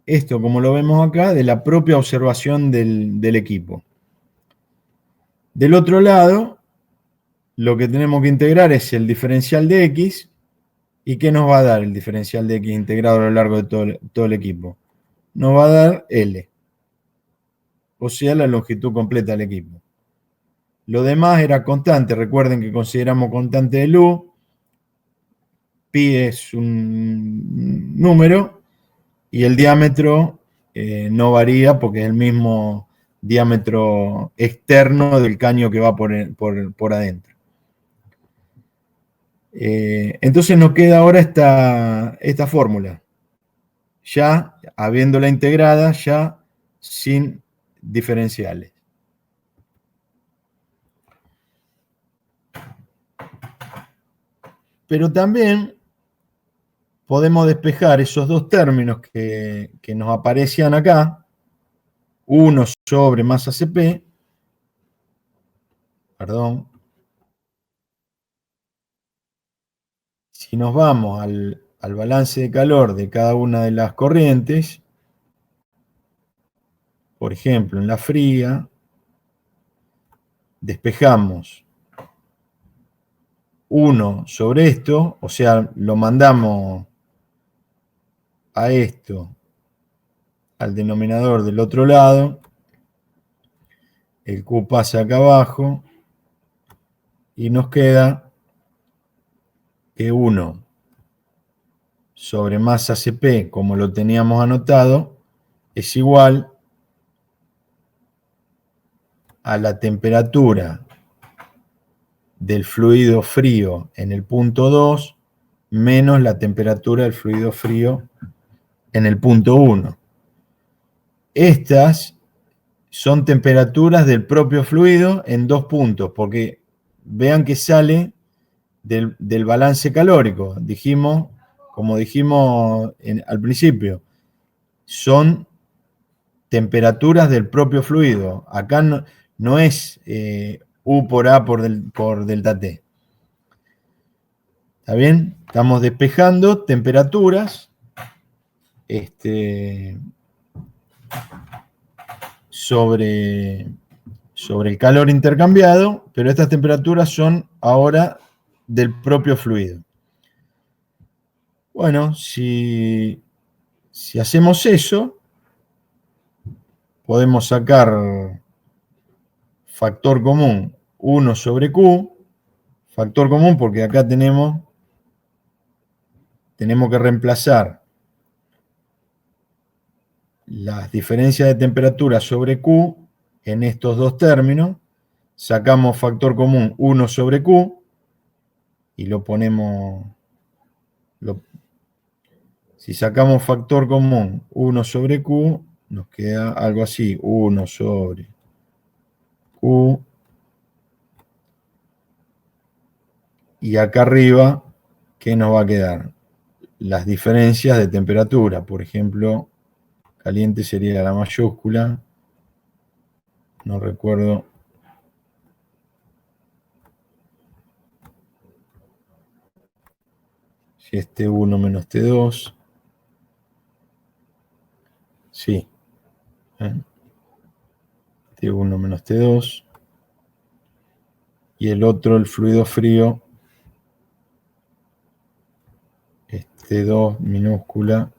esto, como lo vemos acá, de la propia observación del equipo. Del otro lado, lo que tenemos que integrar es el diferencial de x. ¿Y qué nos va a dar el diferencial de x integrado a lo largo de todo el equipo? Nos va a dar L. O sea, la longitud completa del equipo. Lo demás era constante. Recuerden que consideramos constante de U. Pi es un número y el diámetro no varía porque es el mismo diámetro externo del caño que va por adentro. Entonces nos queda ahora esta fórmula. Ya habiéndola integrada, ya sin diferenciales. Pero también podemos despejar esos dos términos que nos aparecían acá, 1 sobre masa Cp, perdón, si nos vamos al balance de calor de cada una de las corrientes, por ejemplo, en la fría, despejamos 1 sobre esto, o sea, lo mandamos a esto, al denominador del otro lado, el Q pasa acá abajo, y nos queda que 1 sobre masa Cp, como lo teníamos anotado, es igual a la temperatura del fluido frío en el punto 2 menos la temperatura del fluido frío en el punto 1. Estas son temperaturas del propio fluido en dos puntos, porque vean que sale del balance calórico. Como dijimos al principio, son temperaturas del propio fluido. Acá no es U por A por delta T. ¿Está bien? Estamos despejando temperaturas sobre el calor intercambiado, pero estas temperaturas son ahora del propio fluido. Bueno, si hacemos eso, podemos sacar factor común 1 sobre Q, factor común porque acá tenemos que reemplazar las diferencias de temperatura sobre Q en estos dos términos, sacamos factor común 1 sobre Q y lo ponemos, si sacamos factor común 1 sobre Q, nos queda algo así, 1 sobre Q, y acá arriba, ¿qué nos va a quedar? Las diferencias de temperatura, por ejemplo, caliente sería la mayúscula, no recuerdo. Si es T1 menos T2. Sí. T1 menos T2. Y el otro, el fluido frío, es T2 minúscula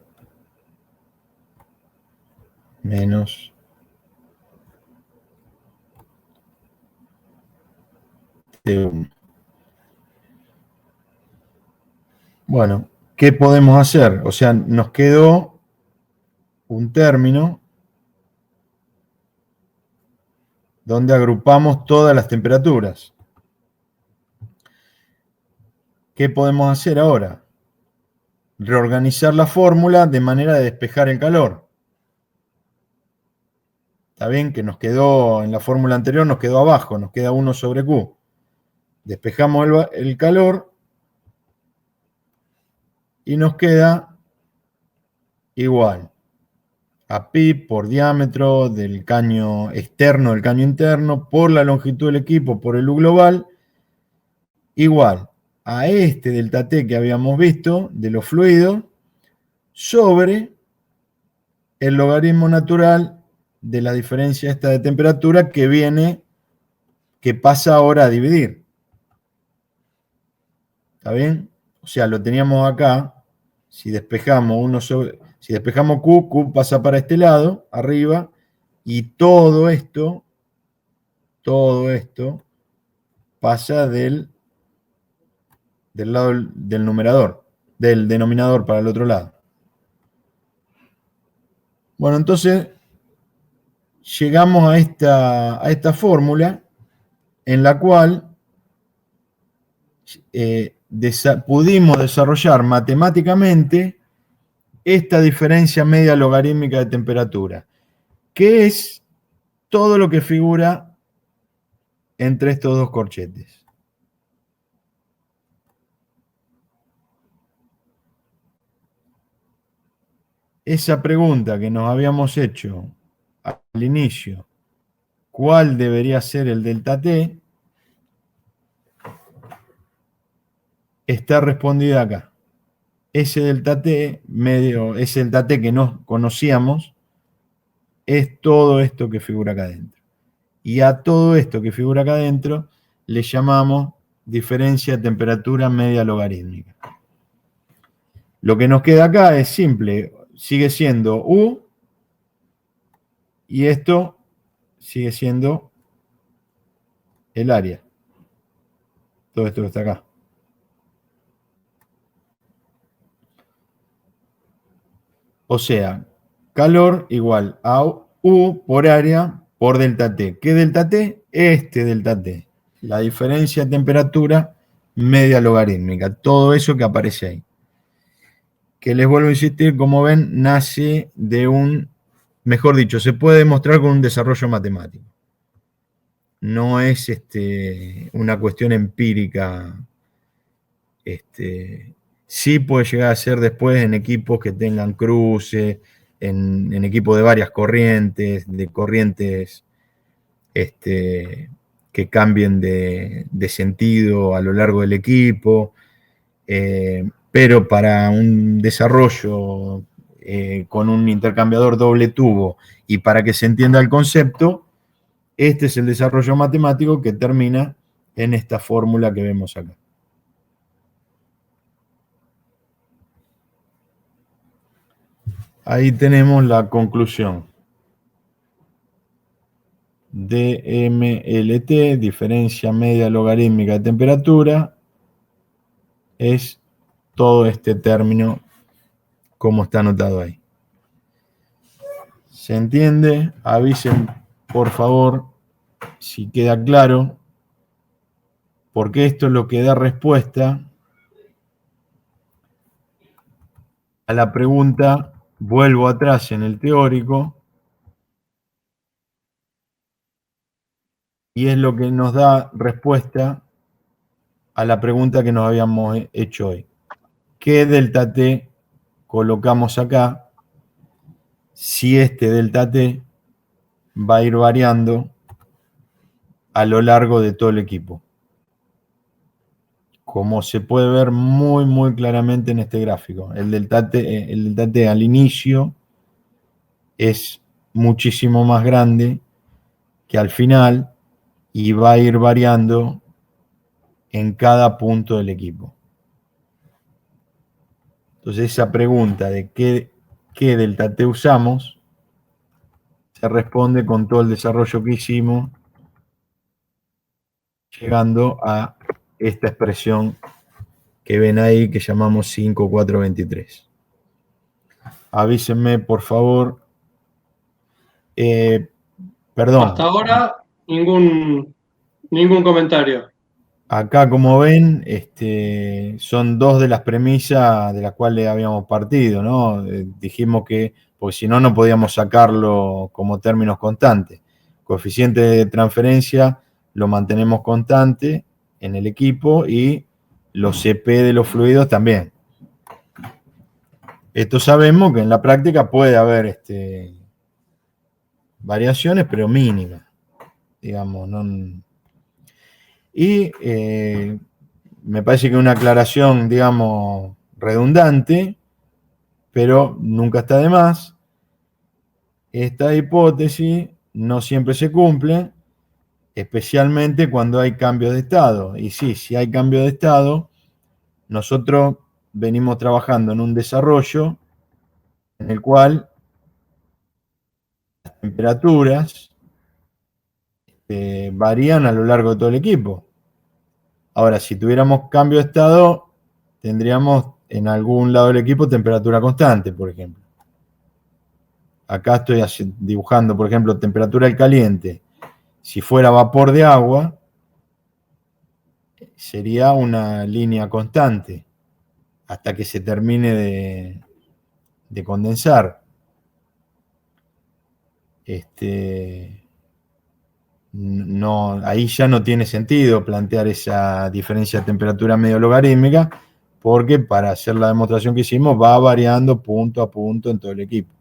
menos T1. Bueno, ¿qué podemos hacer? O sea, nos quedó un término donde agrupamos todas las temperaturas. ¿Qué podemos hacer ahora? Reorganizar la fórmula de manera de despejar el calor. Está bien que nos quedó, en la fórmula anterior nos quedó abajo, nos queda 1 sobre Q. Despejamos el calor y nos queda igual a pi por diámetro del caño externo del caño interno por la longitud del equipo por el U global, igual a este delta T que habíamos visto de los fluidos sobre el logaritmo natural de la diferencia esta de temperatura que pasa ahora a dividir. ¿Está bien? O sea, lo teníamos acá. Si despejamos Q, Q pasa para este lado, arriba, y todo esto pasa del lado del numerador, del denominador para el otro lado. Bueno, entonces llegamos a esta fórmula en la cual pudimos desarrollar matemáticamente esta diferencia media logarítmica de temperatura, que es todo lo que figura entre estos dos corchetes. Esa pregunta que nos habíamos hecho al inicio, ¿cuál debería ser el delta T? Está respondida acá. Ese delta T que no conocíamos, es todo esto que figura acá adentro. Y a todo esto que figura acá adentro le llamamos diferencia de temperatura media logarítmica. Lo que nos queda acá es simple, sigue siendo U, y esto sigue siendo el área. Todo esto que está acá. O sea, calor igual a U por área por delta T. ¿Qué delta T? Este delta T. La diferencia de temperatura media logarítmica. Todo eso que aparece ahí. Que les vuelvo a insistir, como ven, nace de mejor dicho, se puede demostrar con un desarrollo matemático. No es una cuestión empírica. Sí puede llegar a ser después en equipos que tengan cruces, en equipos de varias corrientes, de corrientes que cambien de sentido a lo largo del equipo, pero para un desarrollo con un intercambiador doble tubo y para que se entienda el concepto, este es el desarrollo matemático que termina en esta fórmula que vemos acá. Ahí tenemos la conclusión. DMLT, diferencia media logarítmica de temperatura, es todo este término como está anotado ahí. ¿Se entiende? Avisen, por favor, si queda claro, porque esto es lo que da respuesta a la pregunta, vuelvo atrás en el teórico, y es lo que nos da respuesta a la pregunta que nos habíamos hecho hoy. ¿Qué delta T colocamos acá si este delta T va a ir variando a lo largo de todo el equipo? Como se puede ver muy claramente en este gráfico. El delta T al inicio es muchísimo más grande que al final y va a ir variando en cada punto del equipo. Entonces esa pregunta de qué delta T usamos se responde con todo el desarrollo que hicimos, llegando a esta expresión que ven ahí que llamamos 5,423. Avísenme, por favor. Perdón. Hasta ahora, ningún comentario. Acá, como ven, son dos de las premisas de las cuales habíamos partido, ¿no? Dijimos que, porque si no, no podíamos sacarlo como términos constantes. Coeficiente de transferencia lo mantenemos constante en el equipo y los CP de los fluidos también. Esto sabemos que en la práctica puede haber variaciones, pero mínimas, digamos, no. Y me parece que una aclaración, digamos, redundante, pero nunca está de más. Esta hipótesis no siempre se cumple, especialmente cuando hay cambios de estado. Y sí, si hay cambio de estado, nosotros venimos trabajando en un desarrollo en el cual las temperaturas varían a lo largo de todo el equipo. Ahora, si tuviéramos cambio de estado, tendríamos en algún lado del equipo temperatura constante, por ejemplo. Acá estoy dibujando, por ejemplo, temperatura del caliente. Si fuera vapor de agua, sería una línea constante hasta que se termine de condensar. No, ahí ya no tiene sentido plantear esa diferencia de temperatura medio logarítmica, porque para hacer la demostración que hicimos va variando punto a punto en todo el equipo.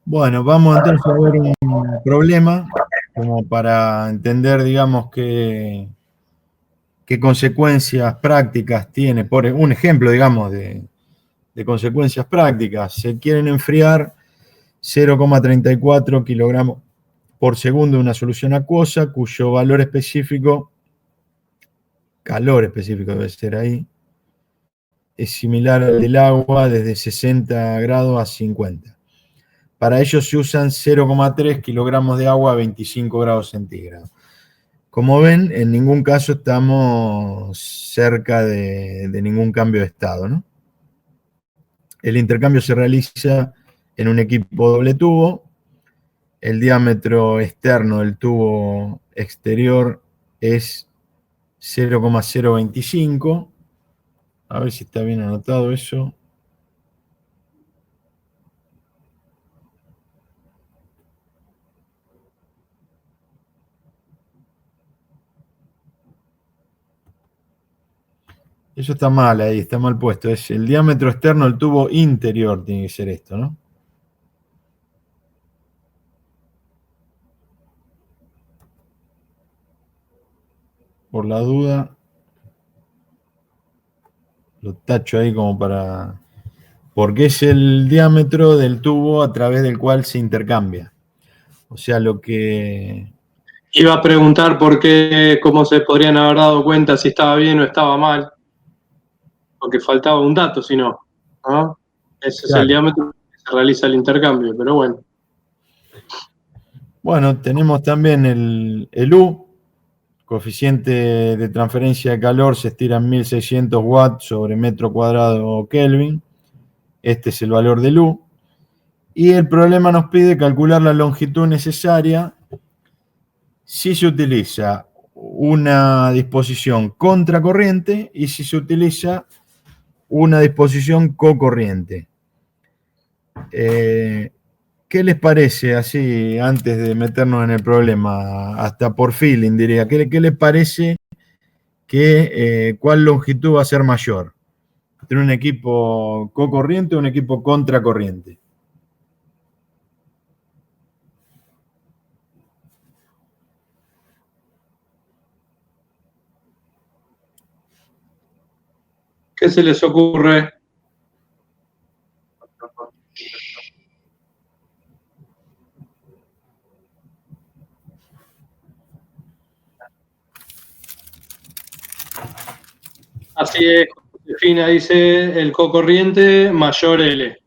Bueno, vamos entonces a ver un problema como para entender, digamos, qué consecuencias prácticas tiene. Por un ejemplo, digamos, de consecuencias prácticas. Se quieren enfriar 0,34 kilogramos por segundo de una solución acuosa cuyo valor específico, calor específico debe ser ahí, es similar al del agua desde 60 grados a 50. Para ello se usan 0,3 kilogramos de agua a 25 grados centígrados. Como ven, en ningún caso estamos cerca de ningún cambio de estado, ¿no? El intercambio se realiza en un equipo doble tubo. El diámetro externo del tubo exterior es 0,025. A ver si está bien anotado eso. Eso está mal ahí, está mal puesto. Es el diámetro externo del tubo interior, tiene que ser esto, ¿no? Por la duda, lo tacho ahí como para... Porque es el diámetro del tubo a través del cual se intercambia. O sea, lo que... Iba a preguntar por qué, cómo se podrían haber dado cuenta si estaba bien o estaba mal, porque faltaba un dato, si no, ¿no? Ese es el Claro. diámetro que se realiza el intercambio, pero bueno. Bueno, tenemos también el U, coeficiente de transferencia de calor se estira en 1600 watts sobre metro cuadrado Kelvin. Este es el valor del U. Y el problema nos pide calcular la longitud necesaria si se utiliza una disposición contracorriente y si se utiliza una disposición cocorriente. ¿Qué les parece así antes de meternos en el problema? Hasta por feeling diría. ¿Qué les parece que cuál longitud va a ser mayor? ¿Tener un equipo cocorriente o un equipo contracorriente? ¿Qué se les ocurre? Así es, Josefina dice el cocorriente mayor L.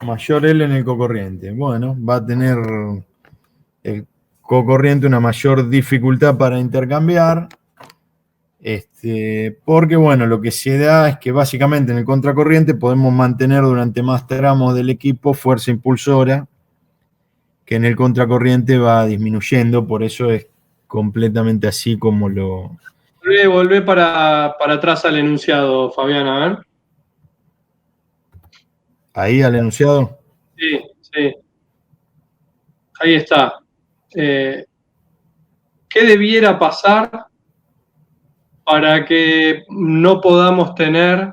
Mayor L en el cocorriente. Bueno, va a tener el cocorriente una mayor dificultad para intercambiar. Porque bueno, lo que se da es que básicamente en el contracorriente podemos mantener durante más tramos del equipo fuerza impulsora, que en el contracorriente va disminuyendo, por eso es completamente así como lo... Volvé para atrás al enunciado, Fabián, a ver. Ahí al enunciado. Sí, sí. Ahí está. ¿Qué debiera pasar para que no podamos tener,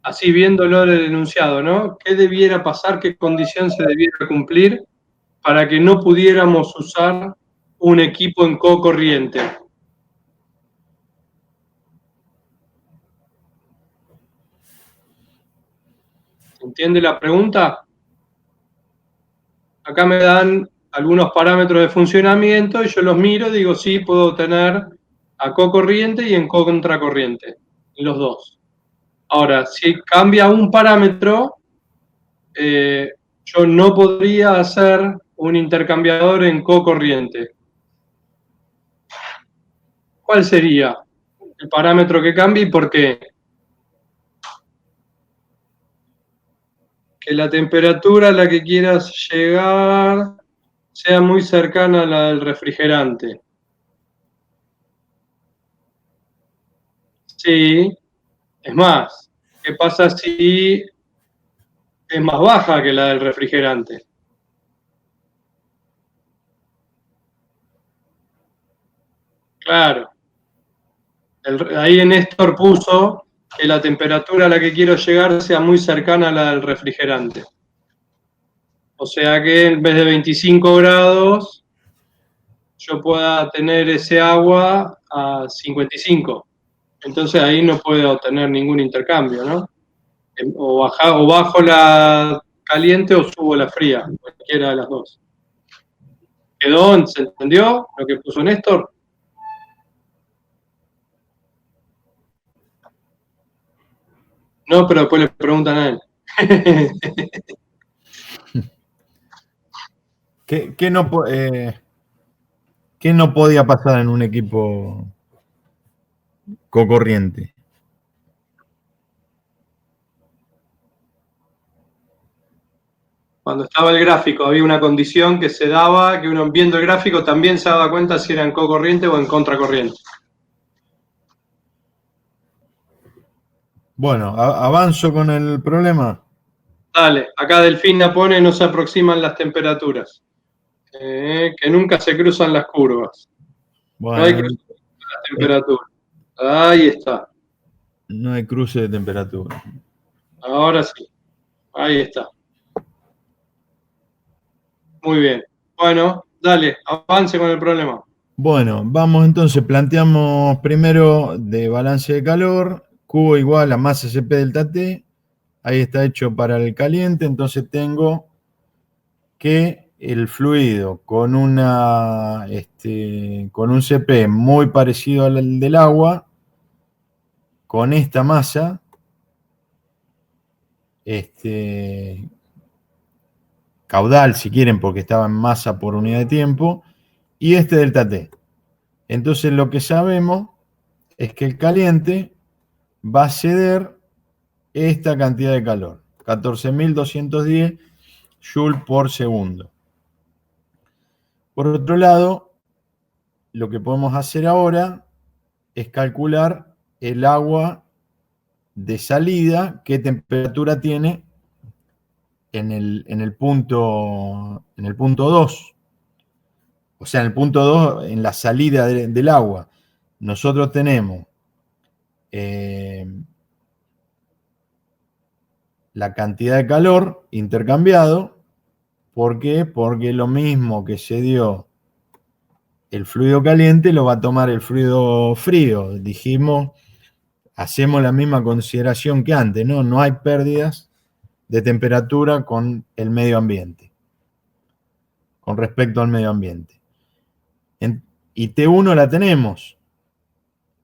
así viéndolo en el enunciado, ¿no? ¿Qué debiera pasar, qué condición se debiera cumplir para que no pudiéramos usar un equipo en cocorriente? ¿Se entiende la pregunta? Acá me dan algunos parámetros de funcionamiento y yo los miro y digo, sí, puedo tener a cocorriente y en contracorriente, los dos. Ahora, si cambia un parámetro, yo no podría hacer un intercambiador en cocorriente. ¿Cuál sería el parámetro que cambie y por qué? Que la temperatura a la que quieras llegar sea muy cercana a la del refrigerante. Sí, es más, ¿qué pasa si es más baja que la del refrigerante? Claro. Ahí Néstor puso que la temperatura a la que quiero llegar sea muy cercana a la del refrigerante. O sea que en vez de 25 grados, yo pueda tener ese agua a 55. Entonces ahí no puedo tener ningún intercambio, ¿no? O bajo la caliente o subo la fría, cualquiera de las dos. ¿Quedó? ¿Se entendió lo que puso Néstor? No, pero después le preguntan a él. ¿Qué no, qué no podía pasar en un equipo cocorriente? Cuando estaba el gráfico había una condición que se daba, que uno viendo el gráfico también se daba cuenta si era en cocorriente o en contracorriente. Bueno, avanzo con el problema. Dale, acá Delfina pone no se aproximan las temperaturas, que nunca se cruzan las curvas. No hay Bueno, que cruzar las temperaturas. Ahí está. No hay cruce de temperatura. Ahora sí, ahí está. Muy bien. Bueno, dale, avance con el problema. Bueno, vamos entonces, planteamos primero de balance de calor, Q igual a masa Cp delta T, ahí está hecho para el caliente, entonces tengo que el fluido con con un Cp muy parecido al del agua, con esta masa, caudal si quieren, porque estaba en masa por unidad de tiempo, y este delta T. Entonces lo que sabemos es que el caliente va a ceder esta cantidad de calor, 14.210 joules por segundo. Por otro lado, lo que podemos hacer ahora es calcular el agua de salida, qué temperatura tiene en el punto 2. O sea, en el punto 2, en la salida del agua. Nosotros tenemos la cantidad de calor intercambiado. ¿Por qué? Porque lo mismo que se dio el fluido caliente lo va a tomar el fluido frío. Dijimos, hacemos la misma consideración que antes, ¿no? No hay pérdidas de temperatura con el medio ambiente, con respecto al medio ambiente. Y T1 la tenemos,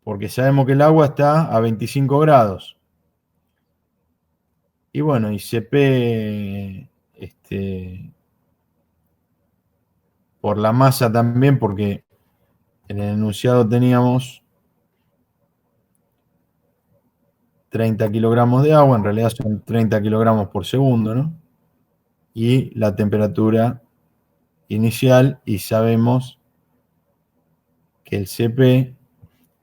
porque sabemos que el agua está a 25 grados. Y bueno, y Cp por la masa también, porque en el enunciado teníamos 30 kilogramos de agua, en realidad son 30 kilogramos por segundo, ¿no? Y la temperatura inicial, y sabemos que el Cp,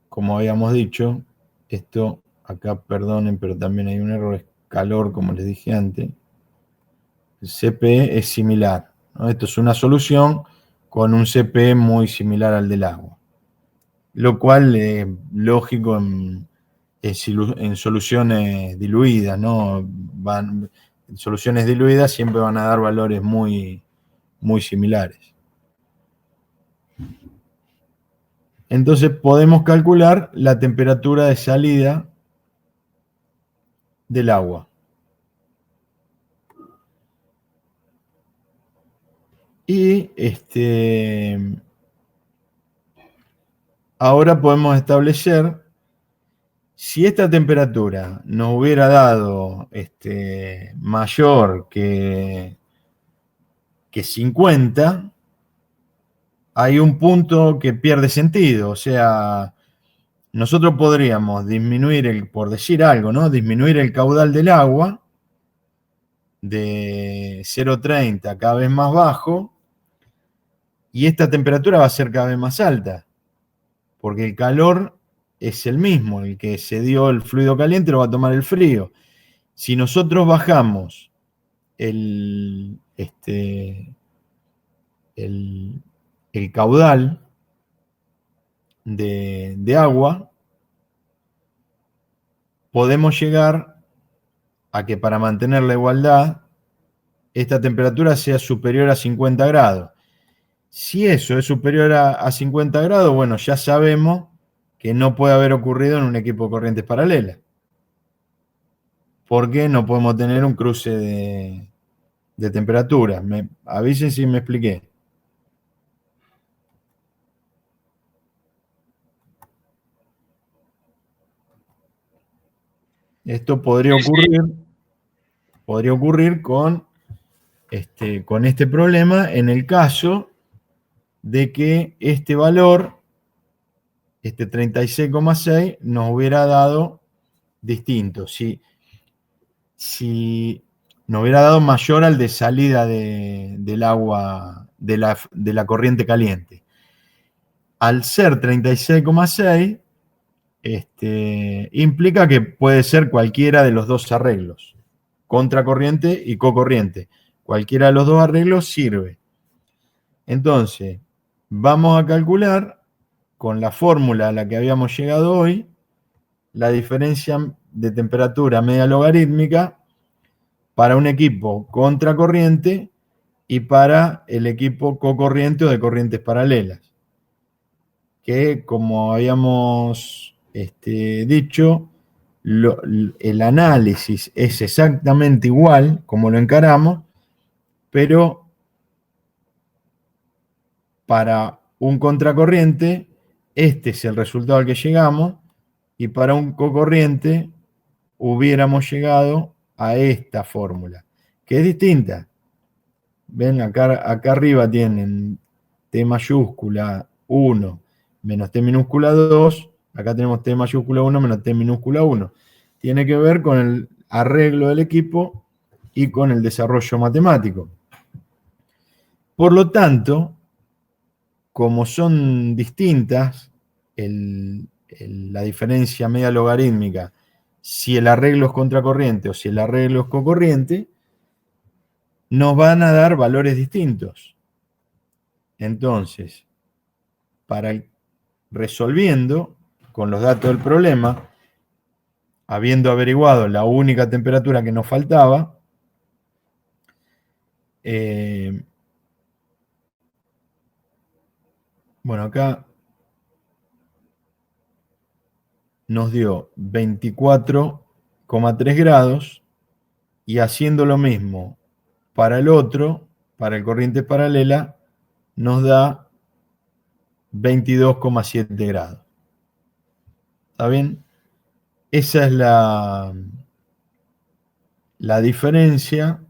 como habíamos dicho, esto acá perdonen, pero también hay un error, es calor, como les dije antes. El Cp es similar, ¿no? Esto es una solución con un Cp muy similar al del agua, lo cual es lógico en soluciones diluidas, ¿no? En soluciones diluidas siempre van a dar valores muy, muy similares. Entonces podemos calcular la temperatura de salida del agua. Y ahora podemos establecer si esta temperatura nos hubiera dado mayor que 50, hay un punto que pierde sentido. O sea, nosotros podríamos disminuir, por decir algo, ¿no? Disminuir el caudal del agua de 0,30 cada vez más bajo, y esta temperatura va a ser cada vez más alta, porque el calor es el mismo, el que se dio el fluido caliente lo va a tomar el frío. Si nosotros bajamos el caudal de agua, podemos llegar a que para mantener la igualdad, esta temperatura sea superior a 50 grados. Si eso es superior a 50 grados, bueno, ya sabemos que no puede haber ocurrido en un equipo de corrientes paralelas, porque no podemos tener un cruce de temperatura. Avisen si me expliqué. Esto podría ocurrir con este problema en el caso de que este valor, este 36,6, nos hubiera dado distinto. Si nos hubiera dado mayor al de salida del agua, de la corriente caliente. Al ser 36,6, implica que puede ser cualquiera de los dos arreglos, contracorriente y cocorriente. Cualquiera de los dos arreglos sirve. Entonces, vamos a calcular con la fórmula a la que habíamos llegado hoy, la diferencia de temperatura media logarítmica para un equipo contracorriente y para el equipo cocorriente o de corrientes paralelas. Que, como habíamos dicho, el análisis es exactamente igual como lo encaramos, pero para un contracorriente, este es el resultado al que llegamos, y para un cocorriente hubiéramos llegado a esta fórmula, que es distinta. Ven, acá arriba tienen T mayúscula 1 menos T minúscula 2, acá tenemos T mayúscula 1 menos T minúscula 1. Tiene que ver con el arreglo del equipo y con el desarrollo matemático. Por lo tanto, como son distintas la diferencia media logarítmica, si el arreglo es contracorriente o si el arreglo es cocorriente, nos van a dar valores distintos. Entonces, resolviendo con los datos del problema, habiendo averiguado la única temperatura que nos faltaba, bueno, acá nos dio 24,3 grados, y haciendo lo mismo para el otro, para el corriente paralela, nos da 22,7 grados. ¿Está bien? Esa es la diferencia,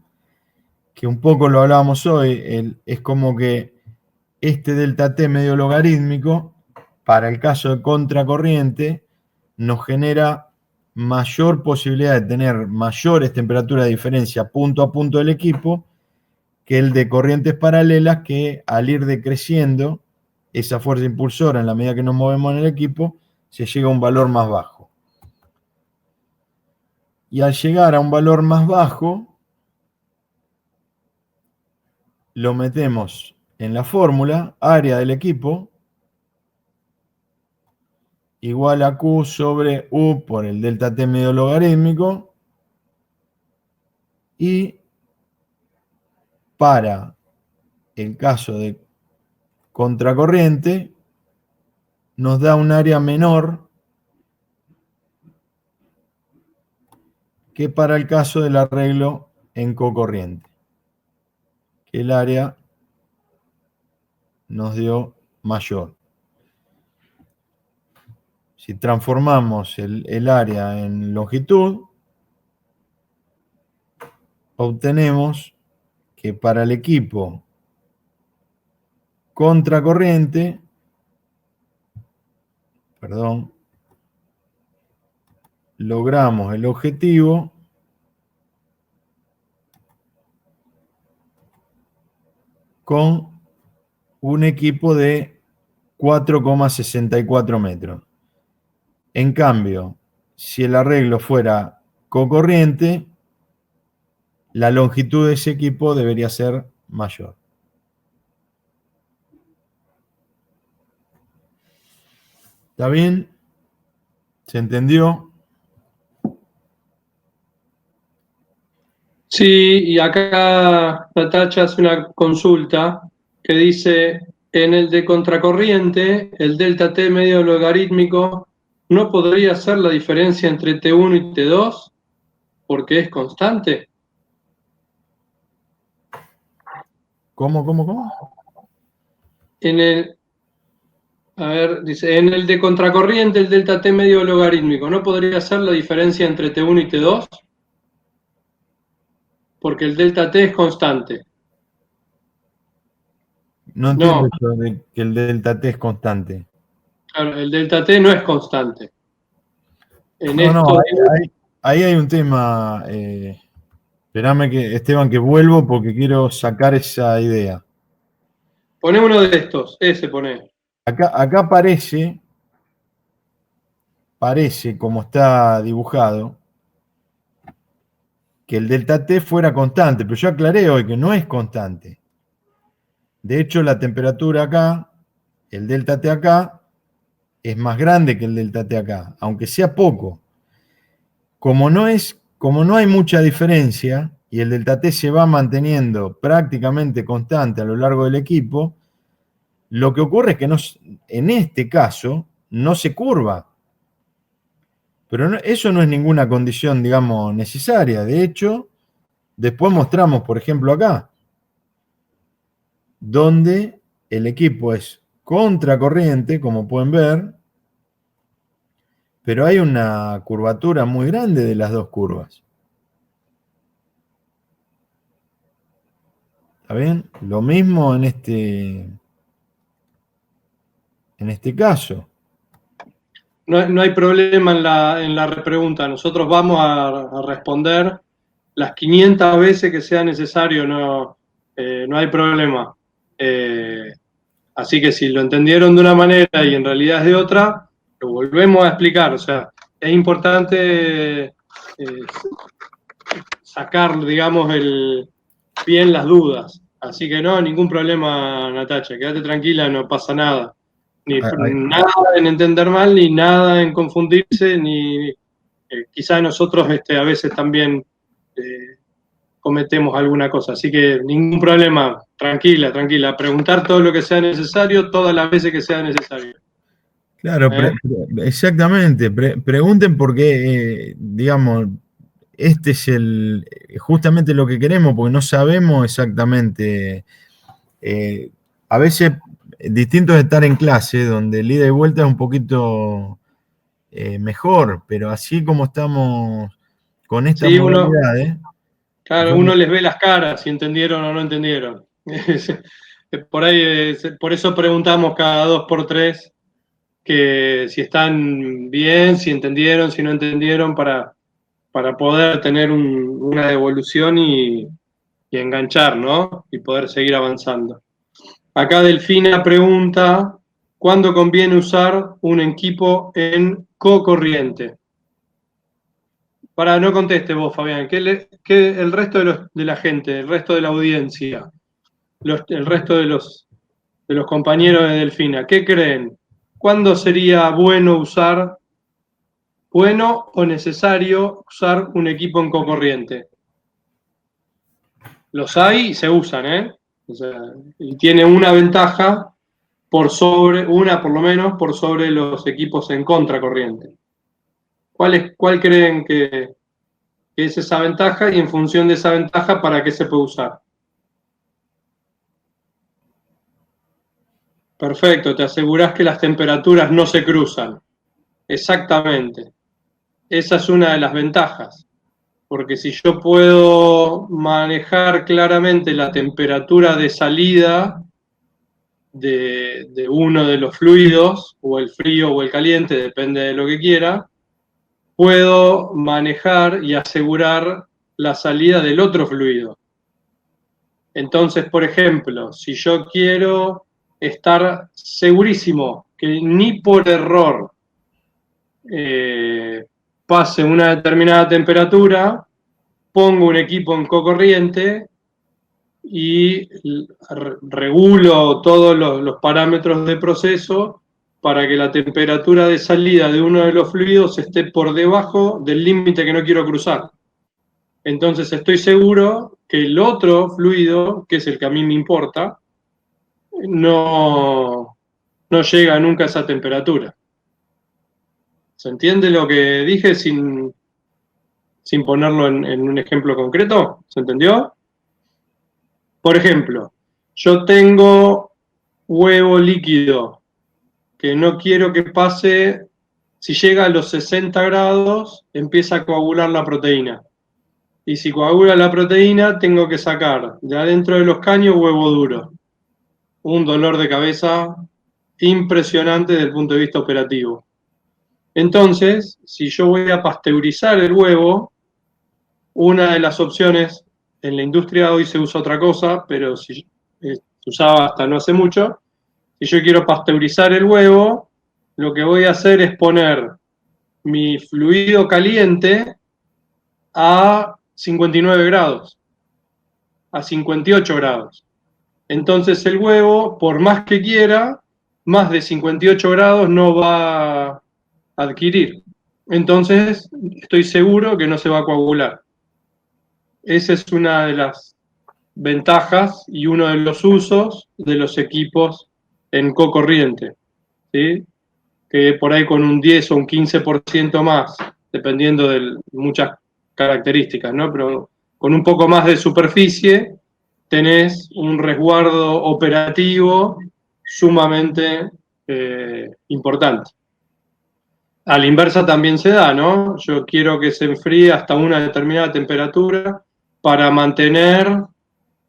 que un poco lo hablábamos hoy, es como que este delta T medio logarítmico, para el caso de contracorriente, nos genera mayor posibilidad de tener mayores temperaturas de diferencia punto a punto del equipo que el de corrientes paralelas, que al ir decreciendo esa fuerza impulsora en la medida que nos movemos en el equipo, se llega a un valor más bajo. Y al llegar a un valor más bajo, lo metemos en la fórmula, área del equipo igual a Q sobre U por el delta T medio logarítmico, y para el caso de contracorriente nos da un área menor que para el caso del arreglo en cocorriente, que el área nos dio mayor. Si transformamos el área en longitud, obtenemos que para el equipo contracorriente, logramos el objetivo con un equipo de 4,64 metros. En cambio, si el arreglo fuera cocorriente, la longitud de ese equipo debería ser mayor. ¿Está bien? ¿Se entendió? Sí, y acá Natacha hace una consulta que dice, en el de contracorriente, el delta T medio logarítmico no podría ser la diferencia entre T1 y T2 porque es constante. ¿Cómo? Dice, en el de contracorriente, el delta T medio logarítmico, ¿no podría ser la diferencia entre T1 y T2? Porque el delta T es constante. No entiendo eso de que el delta T es constante. Claro, el delta T no es constante. Ahí hay un tema. Esperame, Esteban, que vuelvo porque quiero sacar esa idea. Poné uno de estos, ese poné. Acá parece como está dibujado, que el delta T fuera constante, pero yo aclaré hoy que no es constante. De hecho, la temperatura acá, el delta T acá, es más grande que el delta T acá, aunque sea poco. Como no hay mucha diferencia y el delta T se va manteniendo prácticamente constante a lo largo del equipo, lo que ocurre es que en este caso no se curva. Pero eso no es ninguna condición, digamos, necesaria. De hecho, después mostramos, por ejemplo, acá, donde el equipo es contracorriente, como pueden ver, pero hay una curvatura muy grande de las dos curvas. ¿Está bien? Lo mismo en este caso. No hay problema en la repregunta. Nosotros vamos a responder las 500 veces que sea necesario, no hay problema. Así que si lo entendieron de una manera y en realidad es de otra, lo volvemos a explicar. O sea, es importante sacar, digamos, bien las dudas. Así que no, ningún problema, Natacha, quédate tranquila, no pasa nada. Ni nada en entender mal, ni nada en confundirse, ni quizá nosotros a veces también cometemos alguna cosa. Así que ningún problema, tranquila, tranquila. Preguntar todo lo que sea necesario, todas las veces que sea necesario. Claro, exactamente. Pregunten porque, digamos, este es justamente lo que queremos, porque no sabemos exactamente. A veces distinto es estar en clase, donde el ida y vuelta es un poquito mejor, pero así como estamos con estas Sí, uno, modalidades, claro, uno les ve las caras si entendieron o no entendieron. Por ahí, por eso preguntamos cada 2 por 3 que si están bien, si entendieron, si no entendieron, para poder tener una devolución y enganchar, ¿no? Y poder seguir avanzando. Acá Delfina pregunta, ¿cuándo conviene usar un equipo en co-corriente? Para, no conteste vos, Fabián, que el resto de la gente, el resto de la audiencia, el resto de los compañeros de Delfina, ¿qué creen? ¿Cuándo sería bueno o necesario usar un equipo en co-corriente? Los hay y se usan, ¿eh? O sea, y tiene una ventaja por lo menos, por sobre los equipos en contracorriente. ¿Cuál creen que es esa ventaja y en función de esa ventaja para qué se puede usar? Perfecto, te asegurás que las temperaturas no se cruzan. Exactamente. Esa es una de las ventajas, porque si yo puedo manejar claramente la temperatura de salida de uno de los fluidos, o el frío o el caliente, depende de lo que quiera, puedo manejar y asegurar la salida del otro fluido. Entonces, por ejemplo, si yo quiero estar segurísimo que ni por error pase una determinada temperatura, pongo un equipo en co-corriente y regulo todos los parámetros de proceso para que la temperatura de salida de uno de los fluidos esté por debajo del límite que no quiero cruzar. Entonces estoy seguro que el otro fluido, que es el que a mí me importa, no llega nunca a esa temperatura. ¿Se entiende lo que dije sin ponerlo en un ejemplo concreto? ¿Se entendió? Por ejemplo, yo tengo huevo líquido que no quiero que pase, si llega a los 60 grados, empieza a coagular la proteína. Y si coagula la proteína, tengo que sacar de adentro de los caños huevo duro. Un dolor de cabeza impresionante desde el punto de vista operativo. Entonces, si yo voy a pasteurizar el huevo, una de las opciones, en la industria hoy se usa otra cosa, pero se usaba hasta no hace mucho, si yo quiero pasteurizar el huevo, lo que voy a hacer es poner mi fluido caliente a 59 grados, a 58 grados. Entonces el huevo, por más que quiera, más de 58 grados no va a adquirir. Entonces, estoy seguro que no se va a coagular. Esa es una de las ventajas y uno de los usos de los equipos en co-corriente, ¿sí? Que por ahí con un 10 o un 15% más, dependiendo de muchas características, ¿no? Pero con un poco más de superficie tenés un resguardo operativo sumamente importante. A la inversa también se da, ¿no? Yo quiero que se enfríe hasta una determinada temperatura para mantener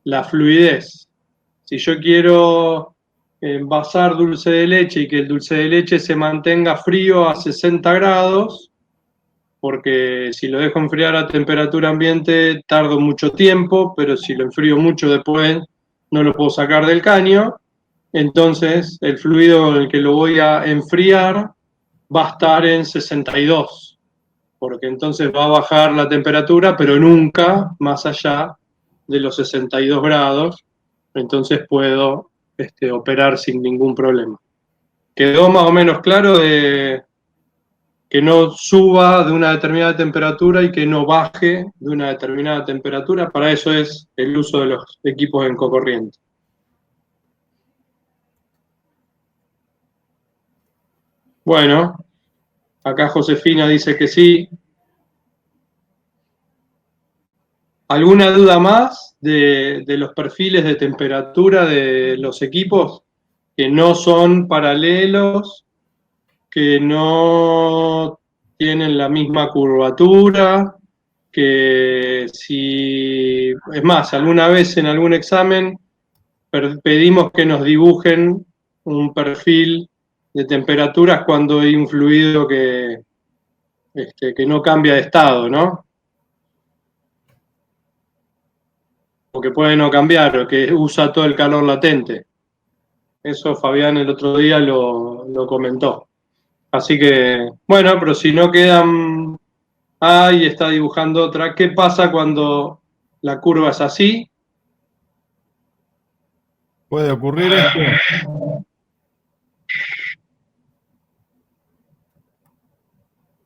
la fluidez. Si yo quiero envasar dulce de leche y que el dulce de leche se mantenga frío a 60 grados, porque si lo dejo enfriar a temperatura ambiente tardo mucho tiempo, pero si lo enfrío mucho después no lo puedo sacar del caño, entonces el fluido con el que lo voy a enfriar va a estar en 62, porque entonces va a bajar la temperatura, pero nunca más allá de los 62 grados, entonces puedo operar sin ningún problema. ¿Quedó más o menos claro de que no suba de una determinada temperatura y que no baje de una determinada temperatura? Para eso es el uso de los equipos en cocorriente. Bueno, acá Josefina dice que sí. ¿Alguna duda más de los perfiles de temperatura de los equipos que no son paralelos, que no tienen la misma curvatura, que si, es más, alguna vez en algún examen pedimos que nos dibujen un perfil de temperaturas cuando hay un fluido que no cambia de estado, ¿no? O que puede no cambiar, o que usa todo el calor latente. Eso Fabián el otro día lo comentó. Así que, bueno, pero si no quedan... Ahí está dibujando otra. ¿Qué pasa cuando la curva es así? ¿Puede ocurrir esto?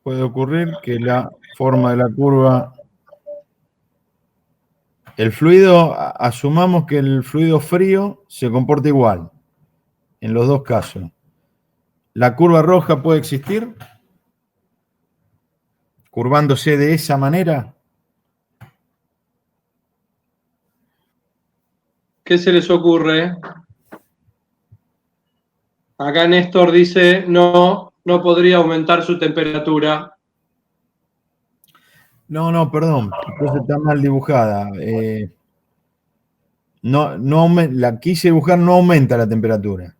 Puede ocurrir que la forma de la curva... El fluido, asumamos que el fluido frío se comporta igual en los dos casos. ¿La curva roja puede existir? Curvándose de esa manera. ¿Qué se les ocurre? Acá Néstor dice, no podría aumentar su temperatura. No, perdón. Entonces está mal dibujada. La quise dibujar, no aumenta la temperatura.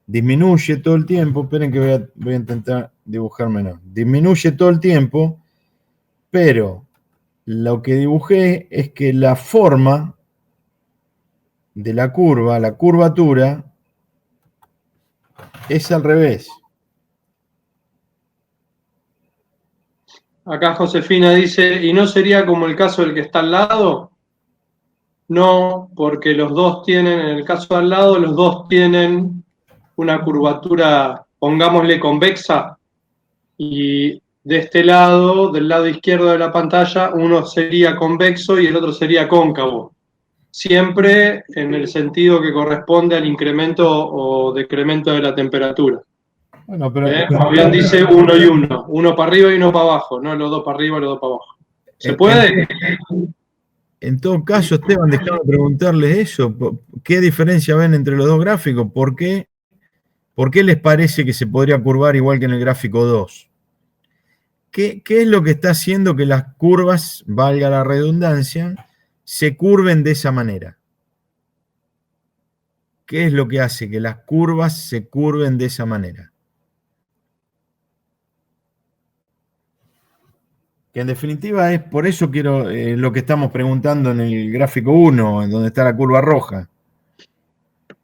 Disminuye todo el tiempo. Esperen que voy a intentar dibujar menor. Disminuye todo el tiempo, pero lo que dibujé es que la forma de la curva, la curvatura, es al revés. Acá Josefina dice, ¿y no sería como el caso del que está al lado? No, porque los dos tienen, en el caso al lado, los dos tienen una curvatura, pongámosle convexa, y de este lado, del lado izquierdo de la pantalla, uno sería convexo y el otro sería cóncavo. Siempre en el sentido que corresponde al incremento o decremento de la temperatura. Bueno, pero Fabián dice uno y uno para arriba y uno para abajo, no los dos para arriba y los dos para abajo. ¿Se puede? En todo caso, Esteban, déjame preguntarles eso. ¿Qué diferencia ven entre los dos gráficos? ¿Por qué les parece que se podría curvar igual que en el gráfico 2? ¿Qué es lo que está haciendo que las curvas, valga la redundancia, se curven de esa manera? ¿Qué es lo que hace que las curvas se curven de esa manera? Que en definitiva es por eso quiero lo que estamos preguntando en el gráfico 1, en donde está la curva roja.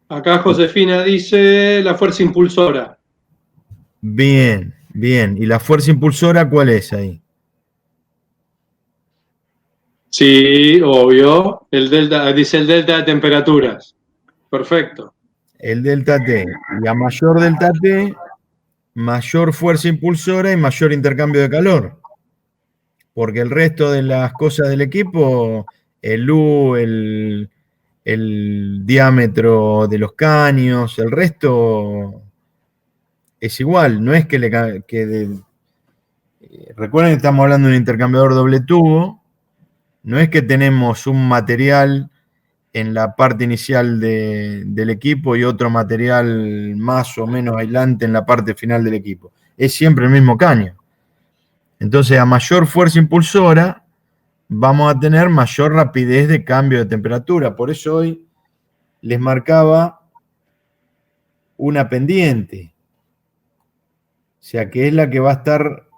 Acá Josefina dice la fuerza impulsora. Bien. ¿Y la fuerza impulsora cuál es ahí? Sí, obvio. El delta, dice el delta de temperaturas. Perfecto. el delta T. Y a mayor delta T, mayor fuerza impulsora y mayor intercambio de calor. Porque el resto de las cosas del equipo, el U, el diámetro de los caños, el resto es igual. No es que recuerden que estamos hablando de un intercambiador doble tubo. No es que tenemos un material en la parte inicial del equipo y otro material más o menos aislante en la parte final del equipo. Es siempre el mismo caño. Entonces, a mayor fuerza impulsora, vamos a tener mayor rapidez de cambio de temperatura. Por eso hoy les marcaba una pendiente. O sea, que es la que va a estar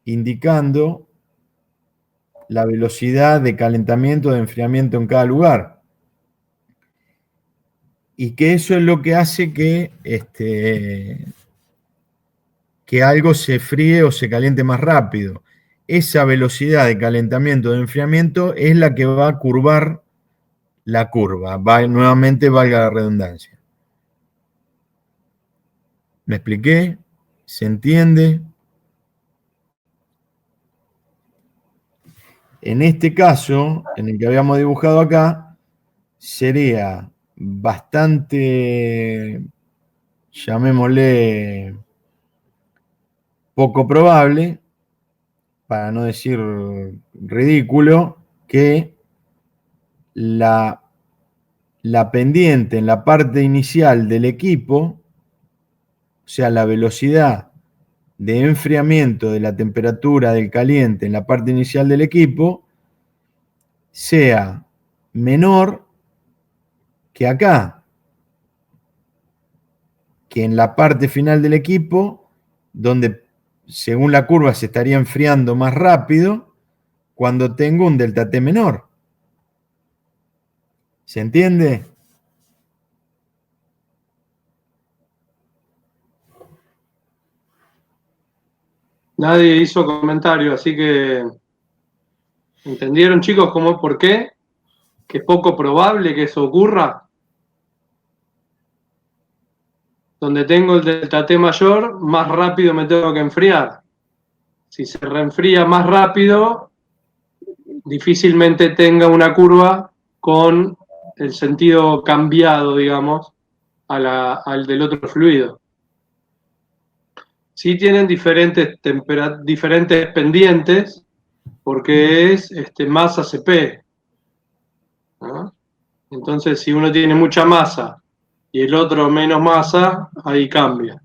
indicando la velocidad de calentamiento, de enfriamiento en cada lugar. Y que eso es lo que hace que algo se fríe o se caliente más rápido. Esa velocidad de calentamiento, de enfriamiento, es la que va a curvar la curva. Nuevamente, valga la redundancia. ¿Me expliqué? ¿Se entiende? En este caso, en el que habíamos dibujado acá, sería bastante, llamémosle, poco probable, para no decir ridículo, que la pendiente en la parte inicial del equipo, o sea, la velocidad de enfriamiento de la temperatura del caliente en la parte inicial del equipo, sea menor que acá, que en la parte final del equipo, donde según la curva se estaría enfriando más rápido cuando tengo un delta T menor. ¿Se entiende? Nadie hizo comentario, así que ¿entendieron, chicos, cómo por qué? Que es poco probable que eso ocurra. Donde tengo el delta T mayor, más rápido me tengo que enfriar. Si se reenfría más rápido, difícilmente tenga una curva con el sentido cambiado, digamos, al del otro fluido. Sí tienen diferentes pendientes, porque es masa CP, ¿no? Entonces, si uno tiene mucha masa y el otro menos masa, ahí cambia.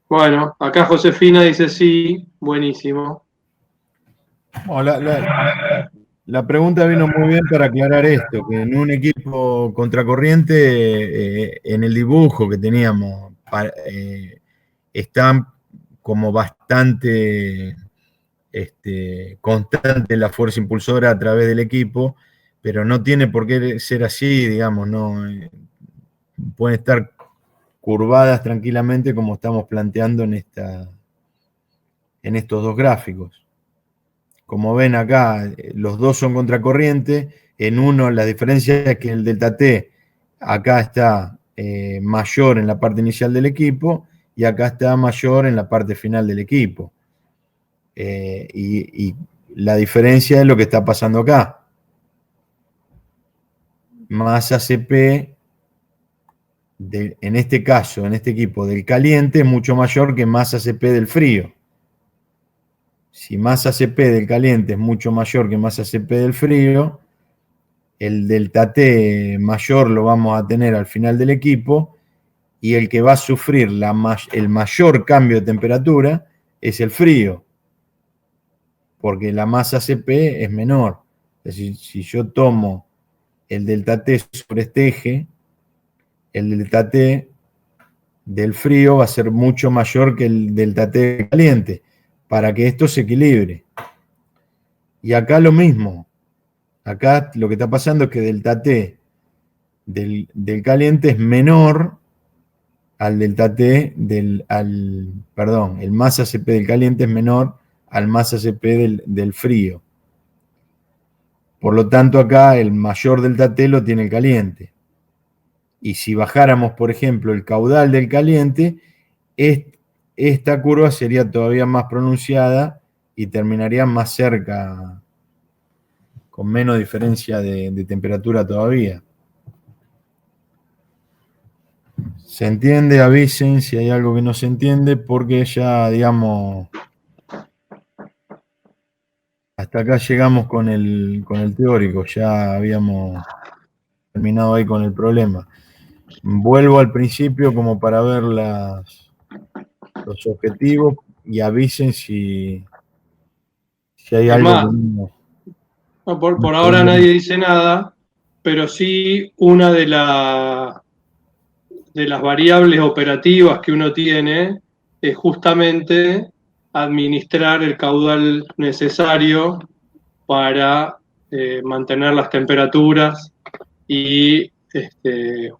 Bueno, acá Josefina dice sí, buenísimo. Bueno, la pregunta vino muy bien para aclarar esto, que en un equipo contracorriente, en el dibujo que teníamos, está como bastante constante la fuerza impulsora a través del equipo, pero no tiene por qué ser así, digamos, no pueden estar curvadas tranquilamente como estamos planteando en estos dos gráficos. Como ven acá, los dos son contracorriente. En uno la diferencia es que el delta T acá está mayor en la parte inicial del equipo y acá está mayor en la parte final del equipo. Y la diferencia es lo que está pasando acá. Masa CP, en este caso, en este equipo del caliente, es mucho mayor que masa CP del frío. Si masa CP del caliente es mucho mayor que masa CP del frío, el delta T mayor lo vamos a tener al final del equipo y el que va a sufrir el mayor cambio de temperatura es el frío, porque la masa CP es menor. Es decir, si yo tomo el delta T sobre este eje, el delta T del frío va a ser mucho mayor que el delta T caliente, para que esto se equilibre. Y acá lo mismo. Acá lo que está pasando es que delta T del caliente es menor al delta T el masa CP del caliente es menor al masa CP del frío. Por lo tanto, acá el mayor delta T lo tiene el caliente. Y si bajáramos, por ejemplo, el caudal del caliente, esta curva sería todavía más pronunciada y terminaría más cerca, con menos diferencia de temperatura todavía. ¿Se entiende? Avisen si hay algo que no se entiende, porque ya, digamos, hasta acá llegamos con el teórico, ya habíamos terminado ahí con el problema. Vuelvo al principio como para ver los objetivos y avisen si hay Es algo que más, no. no, por ahora nadie dice nada, pero sí una de las variables operativas que uno tiene es justamente administrar el caudal necesario para mantener las temperaturas y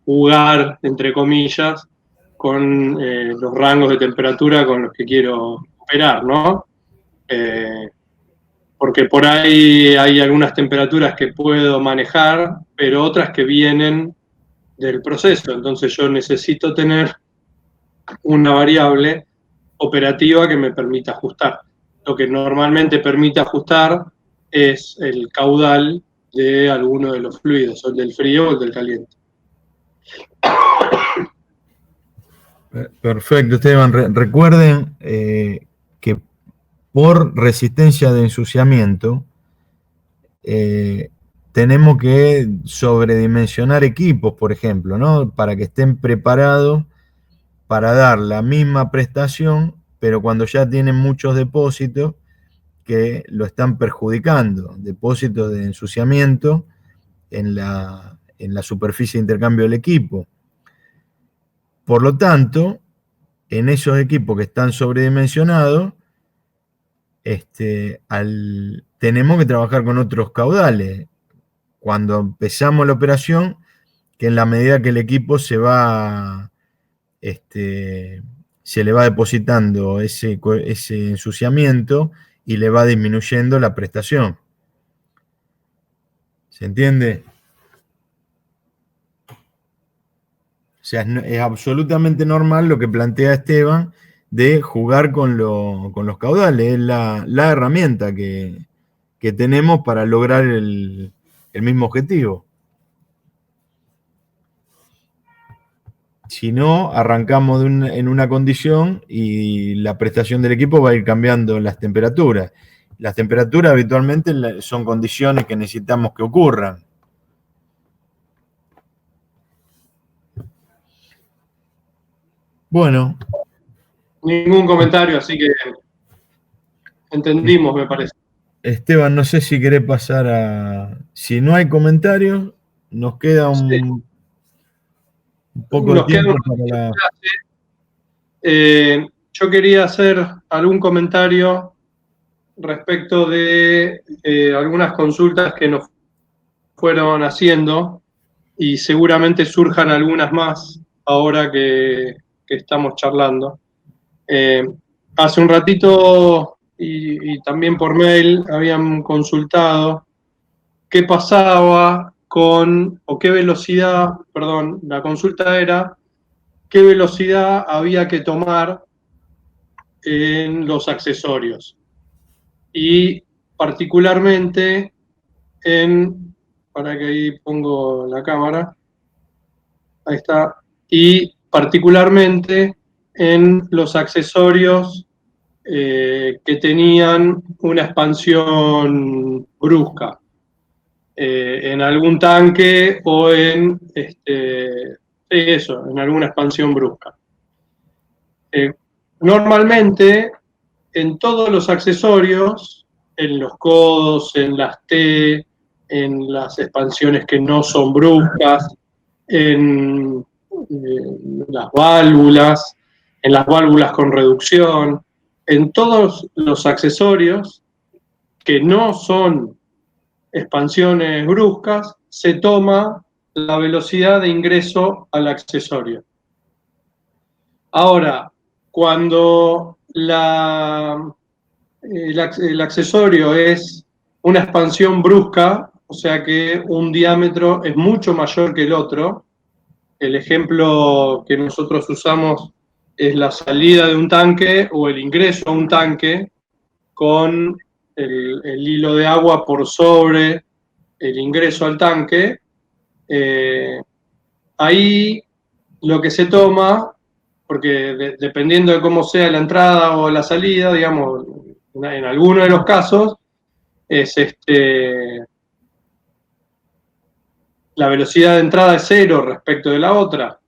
jugar, entre comillas, con los rangos de temperatura con los que quiero operar, ¿no? Porque por ahí hay algunas temperaturas que puedo manejar, pero otras que vienen del proceso. Entonces yo necesito tener una variable operativa que me permita ajustar. Lo que normalmente permite ajustar es el caudal de alguno de los fluidos, o el del frío o el del caliente. Perfecto, Esteban. Recuerden que por resistencia de ensuciamiento tenemos que sobredimensionar equipos, por ejemplo, ¿no? Para que estén preparados para dar la misma prestación, pero cuando ya tienen muchos depósitos que lo están perjudicando, depósitos de ensuciamiento en la superficie de intercambio del equipo. Por lo tanto, en esos equipos que están sobredimensionados, tenemos que trabajar con otros caudales. Cuando empezamos la operación, que en la medida que el equipo se le va depositando ese ensuciamiento y le va disminuyendo la prestación. ¿Se entiende? O sea, es absolutamente normal lo que plantea Esteban de jugar con los caudales. Es la herramienta que tenemos para lograr el mismo objetivo. Si no, arrancamos en una condición y la prestación del equipo va a ir cambiando las temperaturas. Las temperaturas habitualmente son condiciones que necesitamos que ocurran. Bueno. Ningún comentario, así que entendimos, me parece. Esteban, no sé si querés pasar a... Si no hay comentarios, nos queda un poco de tiempo para la... Yo quería hacer algún comentario respecto de algunas consultas que nos fueron haciendo y seguramente surjan algunas más ahora que estamos charlando. Hace un ratito y también por mail habían consultado qué pasaba o qué velocidad, perdón, la consulta era qué velocidad había que tomar en los accesorios. Y particularmente para que ahí pongo la cámara, ahí está, y particularmente en los accesorios que tenían una expansión brusca, en algún tanque o en alguna expansión brusca. Normalmente, en todos los accesorios, en los codos, en las T, en las expansiones que no son bruscas, en las válvulas, en las válvulas con reducción, en todos los accesorios que no son expansiones bruscas, se toma la velocidad de ingreso al accesorio. Ahora, cuando el accesorio es una expansión brusca, o sea que un diámetro es mucho mayor que el otro. El ejemplo que nosotros usamos es la salida de un tanque o el ingreso a un tanque con el hilo de agua por sobre el ingreso al tanque. Ahí lo que se toma, porque dependiendo de cómo sea la entrada o la salida, digamos, en alguno de los casos, es la velocidad de entrada es cero respecto de la otra.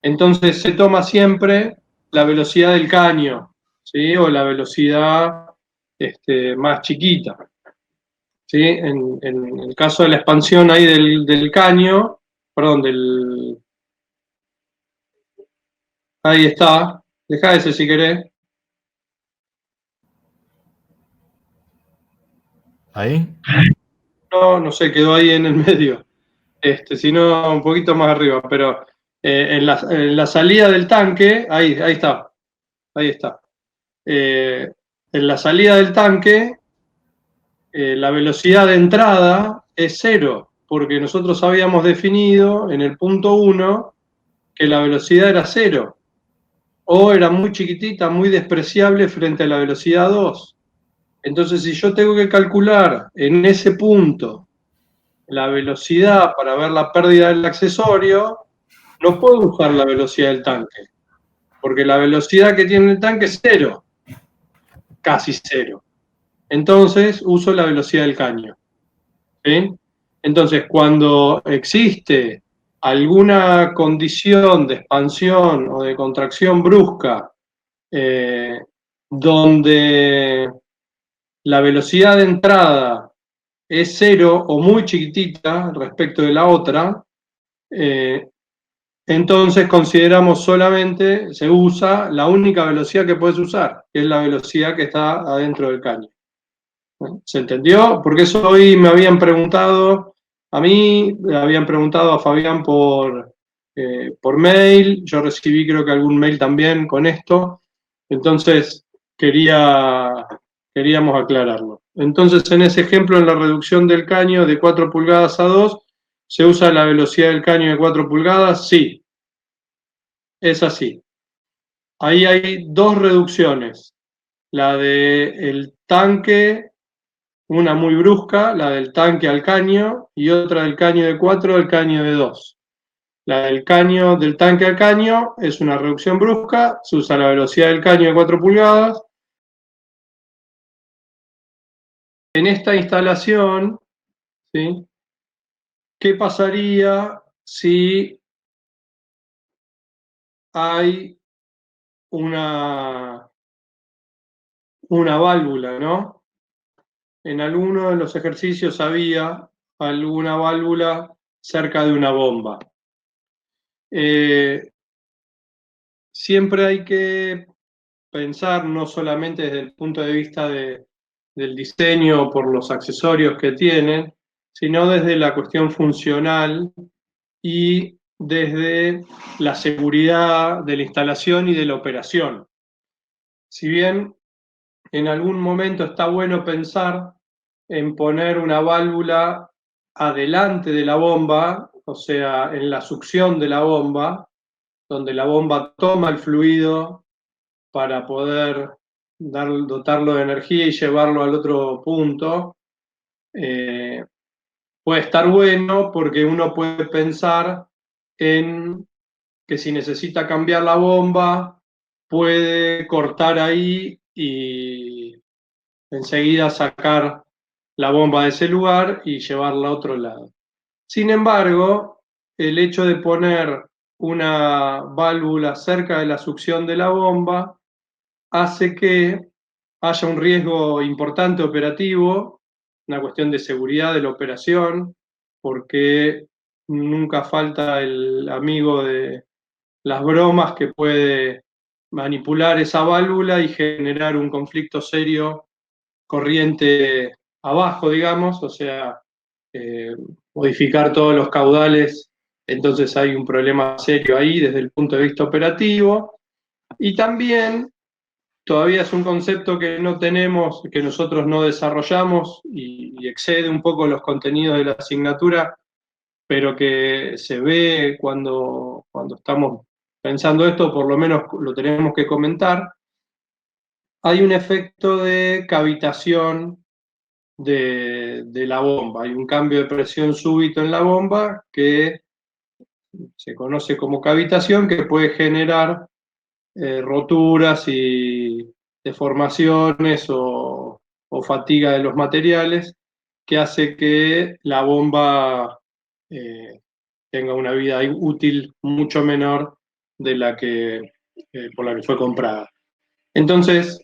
Entonces se toma siempre la velocidad del caño, ¿sí? O la velocidad más chiquita. ¿Sí? En el caso de la expansión ahí del caño, perdón, ahí está, dejá ese si querés. ¿Ahí? No, no sé, quedó ahí en el medio. Sino un poquito más arriba, pero en la salida del tanque, ahí está, ahí está. En la salida del tanque, la velocidad de entrada es cero, porque nosotros habíamos definido en el punto 1 que la velocidad era cero, o era muy chiquitita, muy despreciable frente a la velocidad 2. Entonces, si yo tengo que calcular en ese punto la velocidad para ver la pérdida del accesorio, no puedo usar la velocidad del tanque, porque la velocidad que tiene el tanque es cero, casi cero. Entonces, uso la velocidad del caño. ¿Sí? Entonces, cuando existe alguna condición de expansión o de contracción brusca donde la velocidad de entrada es cero o muy chiquitita respecto de la otra, entonces consideramos solamente, se usa la única velocidad que puedes usar, que es la velocidad que está adentro del caño. ¿Se entendió? Porque eso hoy me habían preguntado a mí, le habían preguntado a Fabián por mail, yo recibí creo que algún mail también con esto, entonces queríamos aclararlo. Entonces en ese ejemplo, en la reducción del caño de 4 pulgadas a 2, ¿se usa la velocidad del caño de 4 pulgadas? Sí, es así. Ahí hay dos reducciones, la del tanque, una muy brusca, la del tanque al caño, y otra del caño de 4 al caño de 2. La del caño del tanque al caño es una reducción brusca, se usa la velocidad del caño de 4 pulgadas. En esta instalación, ¿sí? ¿Qué pasaría si hay una válvula, ¿no? En alguno de los ejercicios había alguna válvula cerca de una bomba. Siempre hay que pensar no solamente desde el punto de vista del diseño por los accesorios que tienen, sino desde la cuestión funcional y desde la seguridad de la instalación y de la operación. Si bien en algún momento está bueno pensar en poner una válvula adelante de la bomba, o sea, en la succión de la bomba, donde la bomba toma el fluido para poder dotarlo de energía y llevarlo al otro punto, puede estar bueno porque uno puede pensar en que si necesita cambiar la bomba, puede cortar ahí y enseguida sacar la bomba de ese lugar y llevarla a otro lado. Sin embargo, el hecho de poner una válvula cerca de la succión de la bomba hace que haya un riesgo importante operativo, una cuestión de seguridad de la operación, porque nunca falta el amigo de las bromas que puede manipular esa válvula y generar un conflicto serio corriente abajo, digamos, o sea, eh, modificar todos los caudales, entonces hay un problema serio ahí desde el punto de vista operativo. Y también todavía es un concepto que no tenemos, que nosotros no desarrollamos y excede un poco los contenidos de la asignatura, pero que se ve cuando estamos pensando esto, por lo menos lo tenemos que comentar. Hay un efecto de cavitación de la bomba, hay un cambio de presión súbito en la bomba que se conoce como cavitación, que puede generar roturas y deformaciones o fatiga de los materiales, que hace que la bomba eh, tenga una vida útil mucho menor de la que por la que fue comprada. Entonces,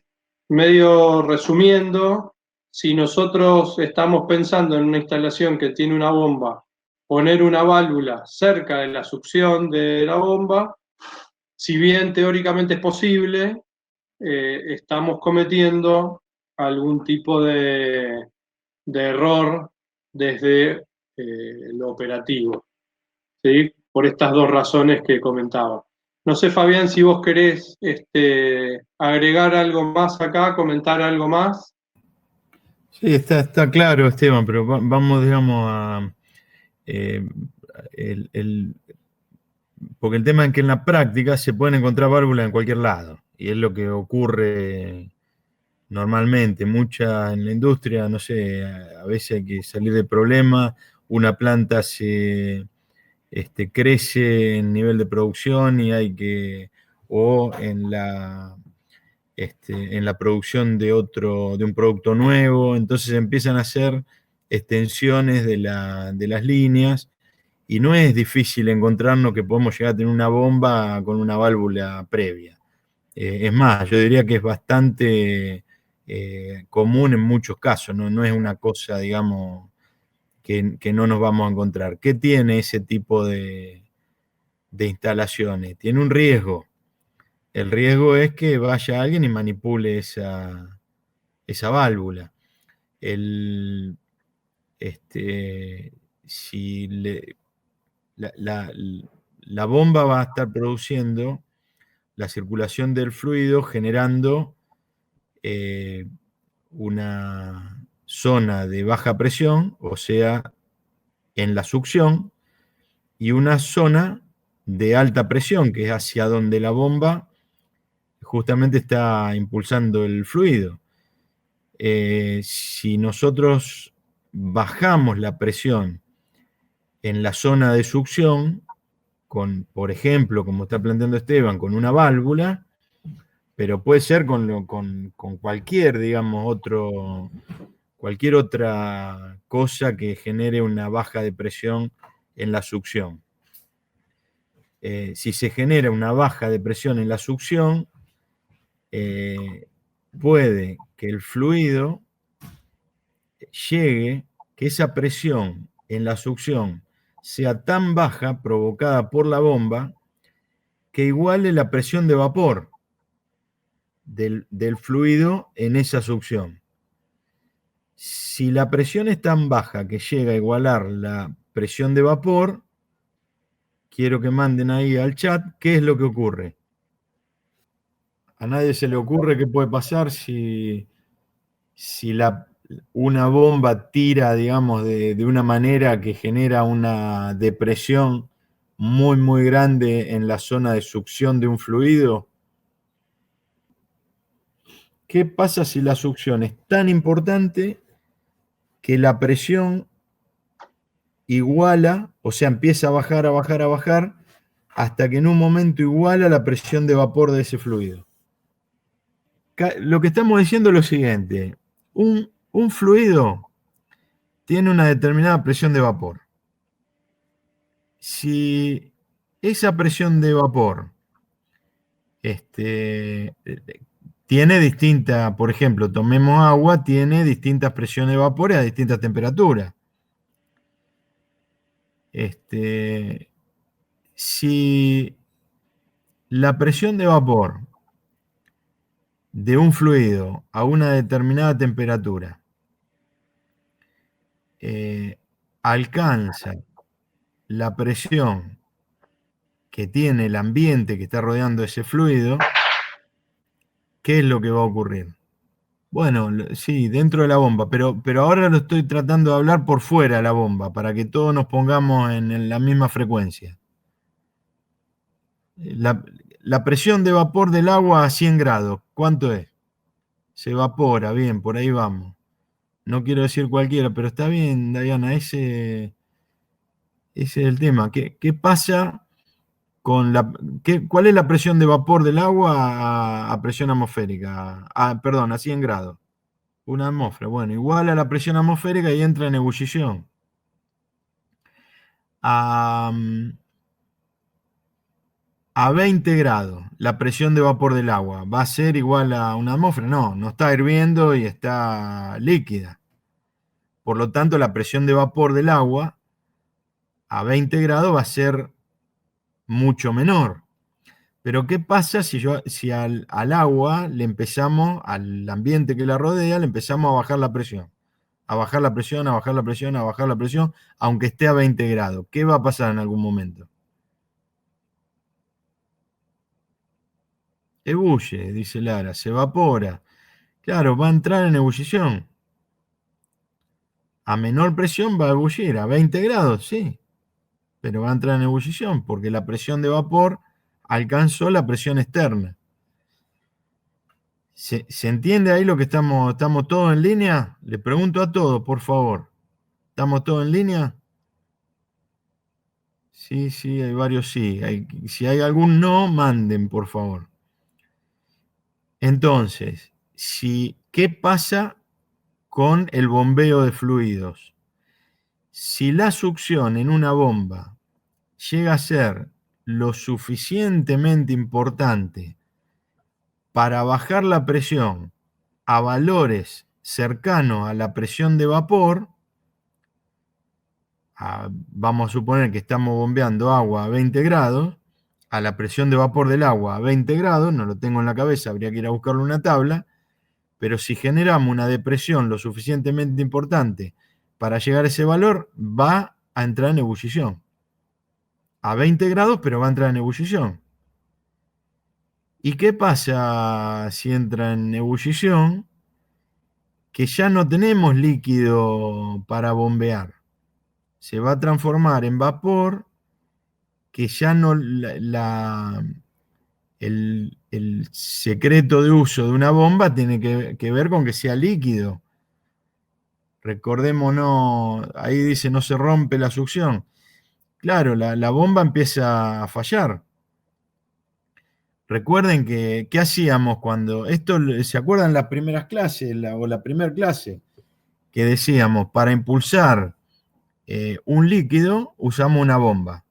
medio resumiendo, si nosotros estamos pensando en una instalación que tiene una bomba, poner una válvula cerca de la succión de la bomba, si bien teóricamente es posible, estamos cometiendo algún tipo de error desde lo operativo, ¿sí? Por estas dos razones que comentaba. No sé, Fabián, si vos querés agregar algo más acá, comentar algo más. Sí, está claro, Esteban, pero vamos, digamos, a... eh, el, el- porque el tema es que en la práctica se pueden encontrar válvulas en cualquier lado, y es lo que ocurre normalmente. Mucha en la industria, no sé, a veces hay que salir de problema, una planta crece en nivel de producción y hay que, o en la producción de un producto nuevo, entonces empiezan a hacer extensiones de las líneas y no es difícil encontrarnos que podemos llegar a tener una bomba con una válvula previa. Es más, yo diría que es bastante común en muchos casos, ¿no? No es una cosa, digamos, que no nos vamos a encontrar. ¿Qué tiene ese tipo de instalaciones? Tiene un riesgo. El riesgo es que vaya alguien y manipule esa válvula. El, este, si le- la, la- la bomba va a estar produciendo la circulación del fluido generando eh, una zona de baja presión, o sea, en la succión, y una zona de alta presión, que es hacia donde la bomba justamente está impulsando el fluido. Si nosotros bajamos la presión en la zona de succión, por ejemplo, como está planteando Esteban, con una válvula, pero puede ser con cualquier, digamos, cualquier otra cosa que genere una baja de presión en la succión. Si se genera una baja de presión en la succión, puede que el fluido llegue, que esa presión en la succión sea tan baja, provocada por la bomba, que iguale la presión de vapor del fluido en esa succión. Si la presión es tan baja que llega a igualar la presión de vapor, quiero que manden ahí al chat qué es lo que ocurre. A nadie se le ocurre qué puede pasar si una bomba tira, digamos, de una manera que genera una depresión muy, muy grande en la zona de succión de un fluido. ¿Qué pasa si la succión es tan importante que la presión iguala, o sea, empieza a bajar, a bajar, a bajar, hasta que en un momento iguala la presión de vapor de ese fluido? Lo que estamos diciendo es lo siguiente: un fluido tiene una determinada presión de vapor. Si esa presión de vapor este, tiene distinta, por ejemplo, tomemos agua, tiene distintas presiones de vapor a distintas temperaturas. Si la presión de vapor de un fluido a una determinada temperatura alcanza la presión que tiene el ambiente que está rodeando ese fluido, ¿qué es lo que va a ocurrir? Bueno, sí, dentro de la bomba, pero ahora lo estoy tratando de hablar por fuera de la bomba, para que todos nos pongamos en la misma frecuencia. La, la presión de vapor del agua a 100 grados, ¿cuánto es? Se evapora, bien, por ahí vamos. No quiero decir cualquiera, pero está bien, Diana, ese es el tema. ¿Qué pasa con cuál es la presión de vapor del agua a presión atmosférica? Perdón, a 100 grados. Una atmósfera, bueno, igual a la presión atmosférica y entra en ebullición. A, a 20 grados, la presión de vapor del agua, ¿va a ser igual a una atmósfera? No, no está hirviendo y está líquida. Por lo tanto, la presión de vapor del agua a 20 grados va a ser mucho menor. Pero ¿qué pasa si al agua le empezamos, al ambiente que la rodea, le empezamos a bajar la presión? A bajar la presión, a bajar la presión, a bajar la presión, aunque esté a 20 grados. ¿Qué va a pasar en algún momento? Ebulle, dice Lara, se evapora. Claro, va a entrar en ebullición. A menor presión va a ebullir, a 20 grados, sí, pero va a entrar en ebullición porque la presión de vapor alcanzó la presión externa. ¿Se entiende ahí lo que estamos todos en línea? Le pregunto a todos, por favor. ¿Estamos todos en línea? Sí, sí, hay varios sí. Si hay algún no, manden, por favor. Entonces, ¿qué pasa con el bombeo de fluidos? Si la succión en una bomba llega a ser lo suficientemente importante para bajar la presión a valores cercanos a la presión de vapor, vamos a suponer que estamos bombeando agua a 20 grados, a la presión de vapor del agua a 20 grados, no lo tengo en la cabeza, habría que ir a buscarlo en una tabla, pero si generamos una depresión lo suficientemente importante para llegar a ese valor, va a entrar en ebullición. A 20 grados, pero va a entrar en ebullición. ¿Y qué pasa si entra en ebullición? Que ya no tenemos líquido para bombear. Se va a transformar en vapor, que ya no el secreto de uso de una bomba tiene que ver con que sea líquido. Recordémonos, ahí dice no se rompe la succión. Claro, la bomba empieza a fallar. Recuerden ¿qué hacíamos cuando esto, ¿se acuerdan las primeras clases o la primera clase? Que decíamos, para impulsar un líquido usamos una bomba.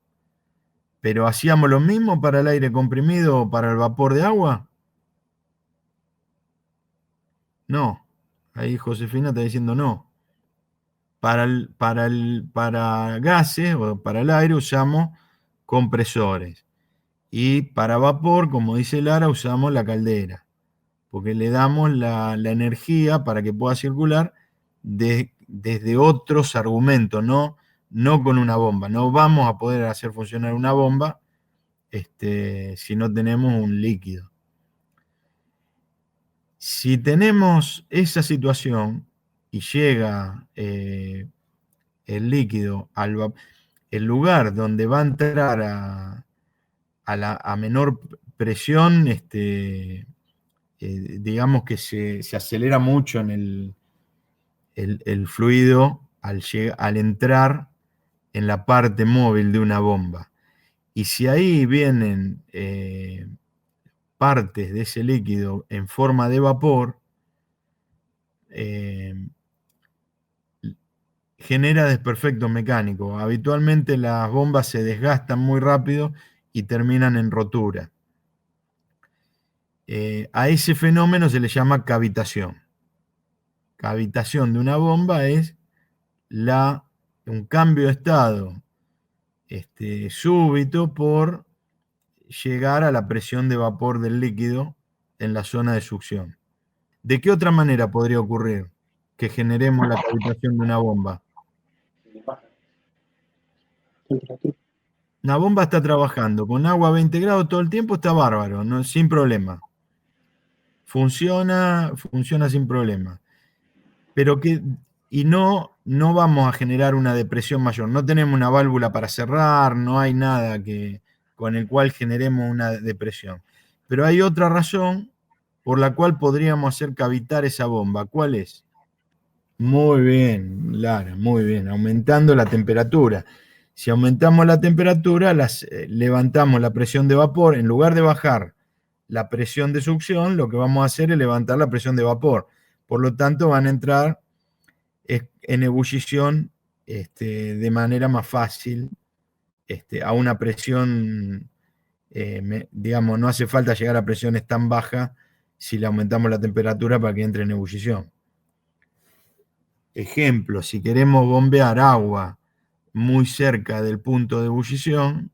Pero ¿hacíamos lo mismo para el aire comprimido o para el vapor de agua? No. Ahí Josefina está diciendo no. Para gases o para el aire usamos compresores. Y para vapor, como dice Lara, usamos la caldera, porque le damos la energía para que pueda circular desde otros argumentos, no con una bomba. No vamos a poder hacer funcionar una bomba si no tenemos un líquido. Si tenemos esa situación y llega el líquido el lugar donde va a entrar a menor presión, digamos que se acelera mucho en el fluido al entrar en la parte móvil de una bomba. Y si ahí vienen partes de ese líquido en forma de vapor, genera desperfectos mecánicos. Habitualmente las bombas se desgastan muy rápido y terminan en rotura. A ese fenómeno se le llama cavitación. Cavitación de una bomba es un cambio de estado súbito por llegar a la presión de vapor del líquido en la zona de succión. ¿De qué otra manera podría ocurrir que generemos la cavitación de una bomba? Una bomba está trabajando con agua a 20 grados todo el tiempo, está bárbaro, sin problema. funciona sin problema. Pero no vamos a generar una depresión mayor. No tenemos una válvula para cerrar, no hay nada con el cual generemos una depresión. Pero hay otra razón por la cual podríamos hacer cavitar esa bomba. ¿Cuál es? Muy bien, Lara, muy bien. Aumentando la temperatura. Si aumentamos la temperatura, levantamos la presión de vapor. En lugar de bajar la presión de succión, lo que vamos a hacer es levantar la presión de vapor. Por lo tanto, van a entrar en ebullición de manera más fácil a una presión, digamos, no hace falta llegar a presiones tan bajas si le aumentamos la temperatura para que entre en ebullición. Ejemplo, si queremos bombear agua muy cerca del punto de ebullición,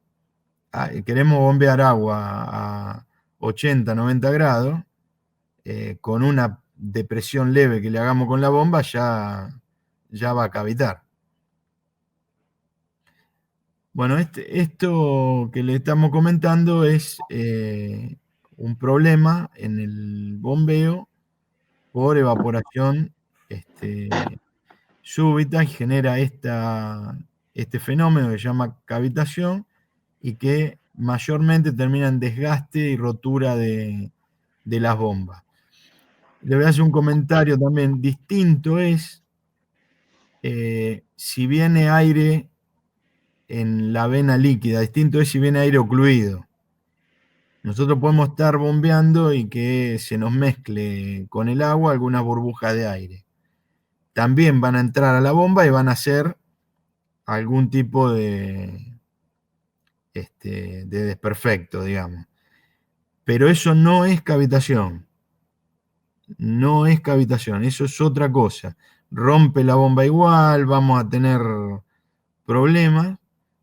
queremos bombear agua a 80, 90 grados, con una depresión leve que le hagamos con la bomba, ya va a cavitar. Bueno, esto que le estamos comentando es un problema en el bombeo por evaporación súbita, y genera este fenómeno que se llama cavitación y que mayormente termina en desgaste y rotura de las bombas. Le voy a hacer un comentario también. Distinto es si viene aire en la vena líquida, distinto es si viene aire ocluido. Nosotros podemos estar bombeando y que se nos mezcle con el agua algunas burbujas de aire. También van a entrar a la bomba y van a hacer algún tipo de desperfecto, digamos. Pero eso no es cavitación. No es cavitación, eso es otra cosa. Rompe la bomba igual, vamos a tener problemas,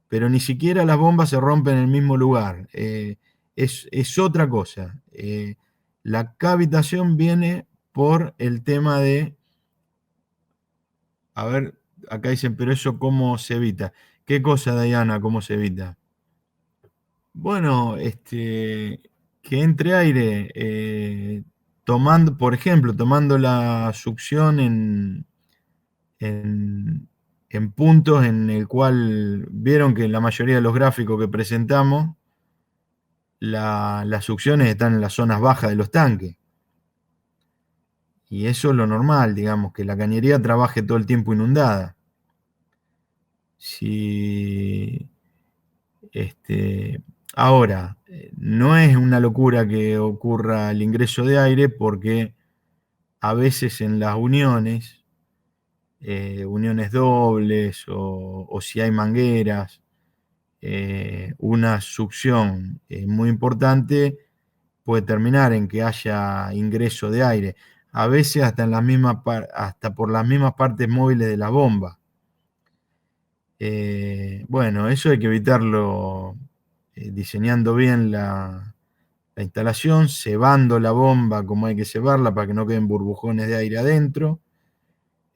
pero ni siquiera las bombas se rompen en el mismo lugar. Es otra cosa. La cavitación viene por el tema de, a ver, acá dicen, pero eso ¿cómo se evita? ¿Qué cosa, Diana? ¿Cómo se evita? Bueno, que entre aire, tomando, por ejemplo, tomando la succión en puntos en el cual vieron que en la mayoría de los gráficos que presentamos, las succiones están en las zonas bajas de los tanques. Y eso es lo normal, digamos, que la cañería trabaje todo el tiempo inundada. Si, ahora, no es una locura que ocurra el ingreso de aire porque a veces en las uniones, uniones dobles o si hay mangueras, una succión muy importante puede terminar en que haya ingreso de aire, a veces hasta, hasta por las mismas partes móviles de la bomba. Bueno, eso hay que evitarlo diseñando bien la instalación, cebando la bomba como hay que cebarla para que no queden burbujones de aire adentro,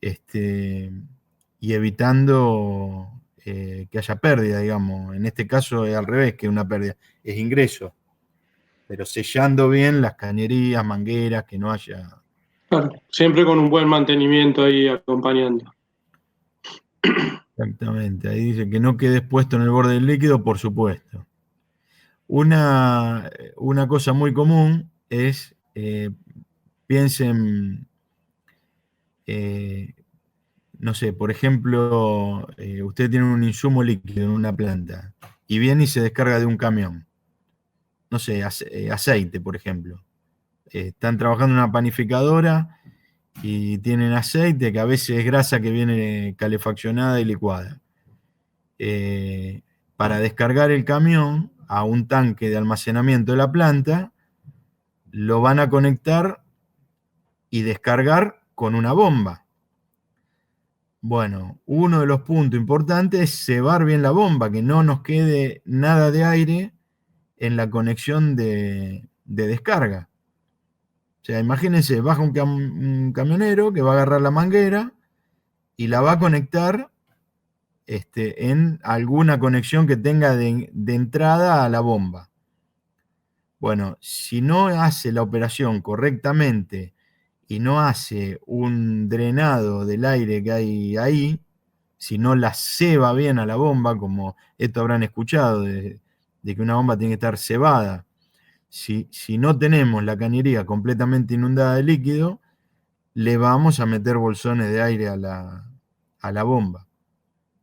y evitando que haya pérdida, digamos. En este caso es al revés que una pérdida, es ingreso, pero sellando bien las cañerías, mangueras, que no haya... Claro, siempre con un buen mantenimiento ahí acompañando. Exactamente, ahí dice que no quede expuesto en el borde del líquido, por supuesto. Una cosa muy común es, piensen, no sé, por ejemplo, usted tiene un insumo líquido en una planta y viene y se descarga de un camión. No sé, aceite, por ejemplo. Están trabajando en una panificadora y tienen aceite, que a veces es grasa que viene calefaccionada y licuada. Para descargar el camión a un tanque de almacenamiento de la planta, lo van a conectar y descargar con una bomba. Bueno, uno de los puntos importantes es cebar bien la bomba, que no nos quede nada de aire en la conexión de descarga. O sea, imagínense, baja un camionero que va a agarrar la manguera y la va a conectar en alguna conexión que tenga de entrada a la bomba. Bueno, si no hace la operación correctamente y no hace un drenado del aire que hay ahí, si no la ceba bien a la bomba, como esto habrán escuchado, de que una bomba tiene que estar cebada, si no tenemos la cañería completamente inundada de líquido, le vamos a meter bolsones de aire a la bomba.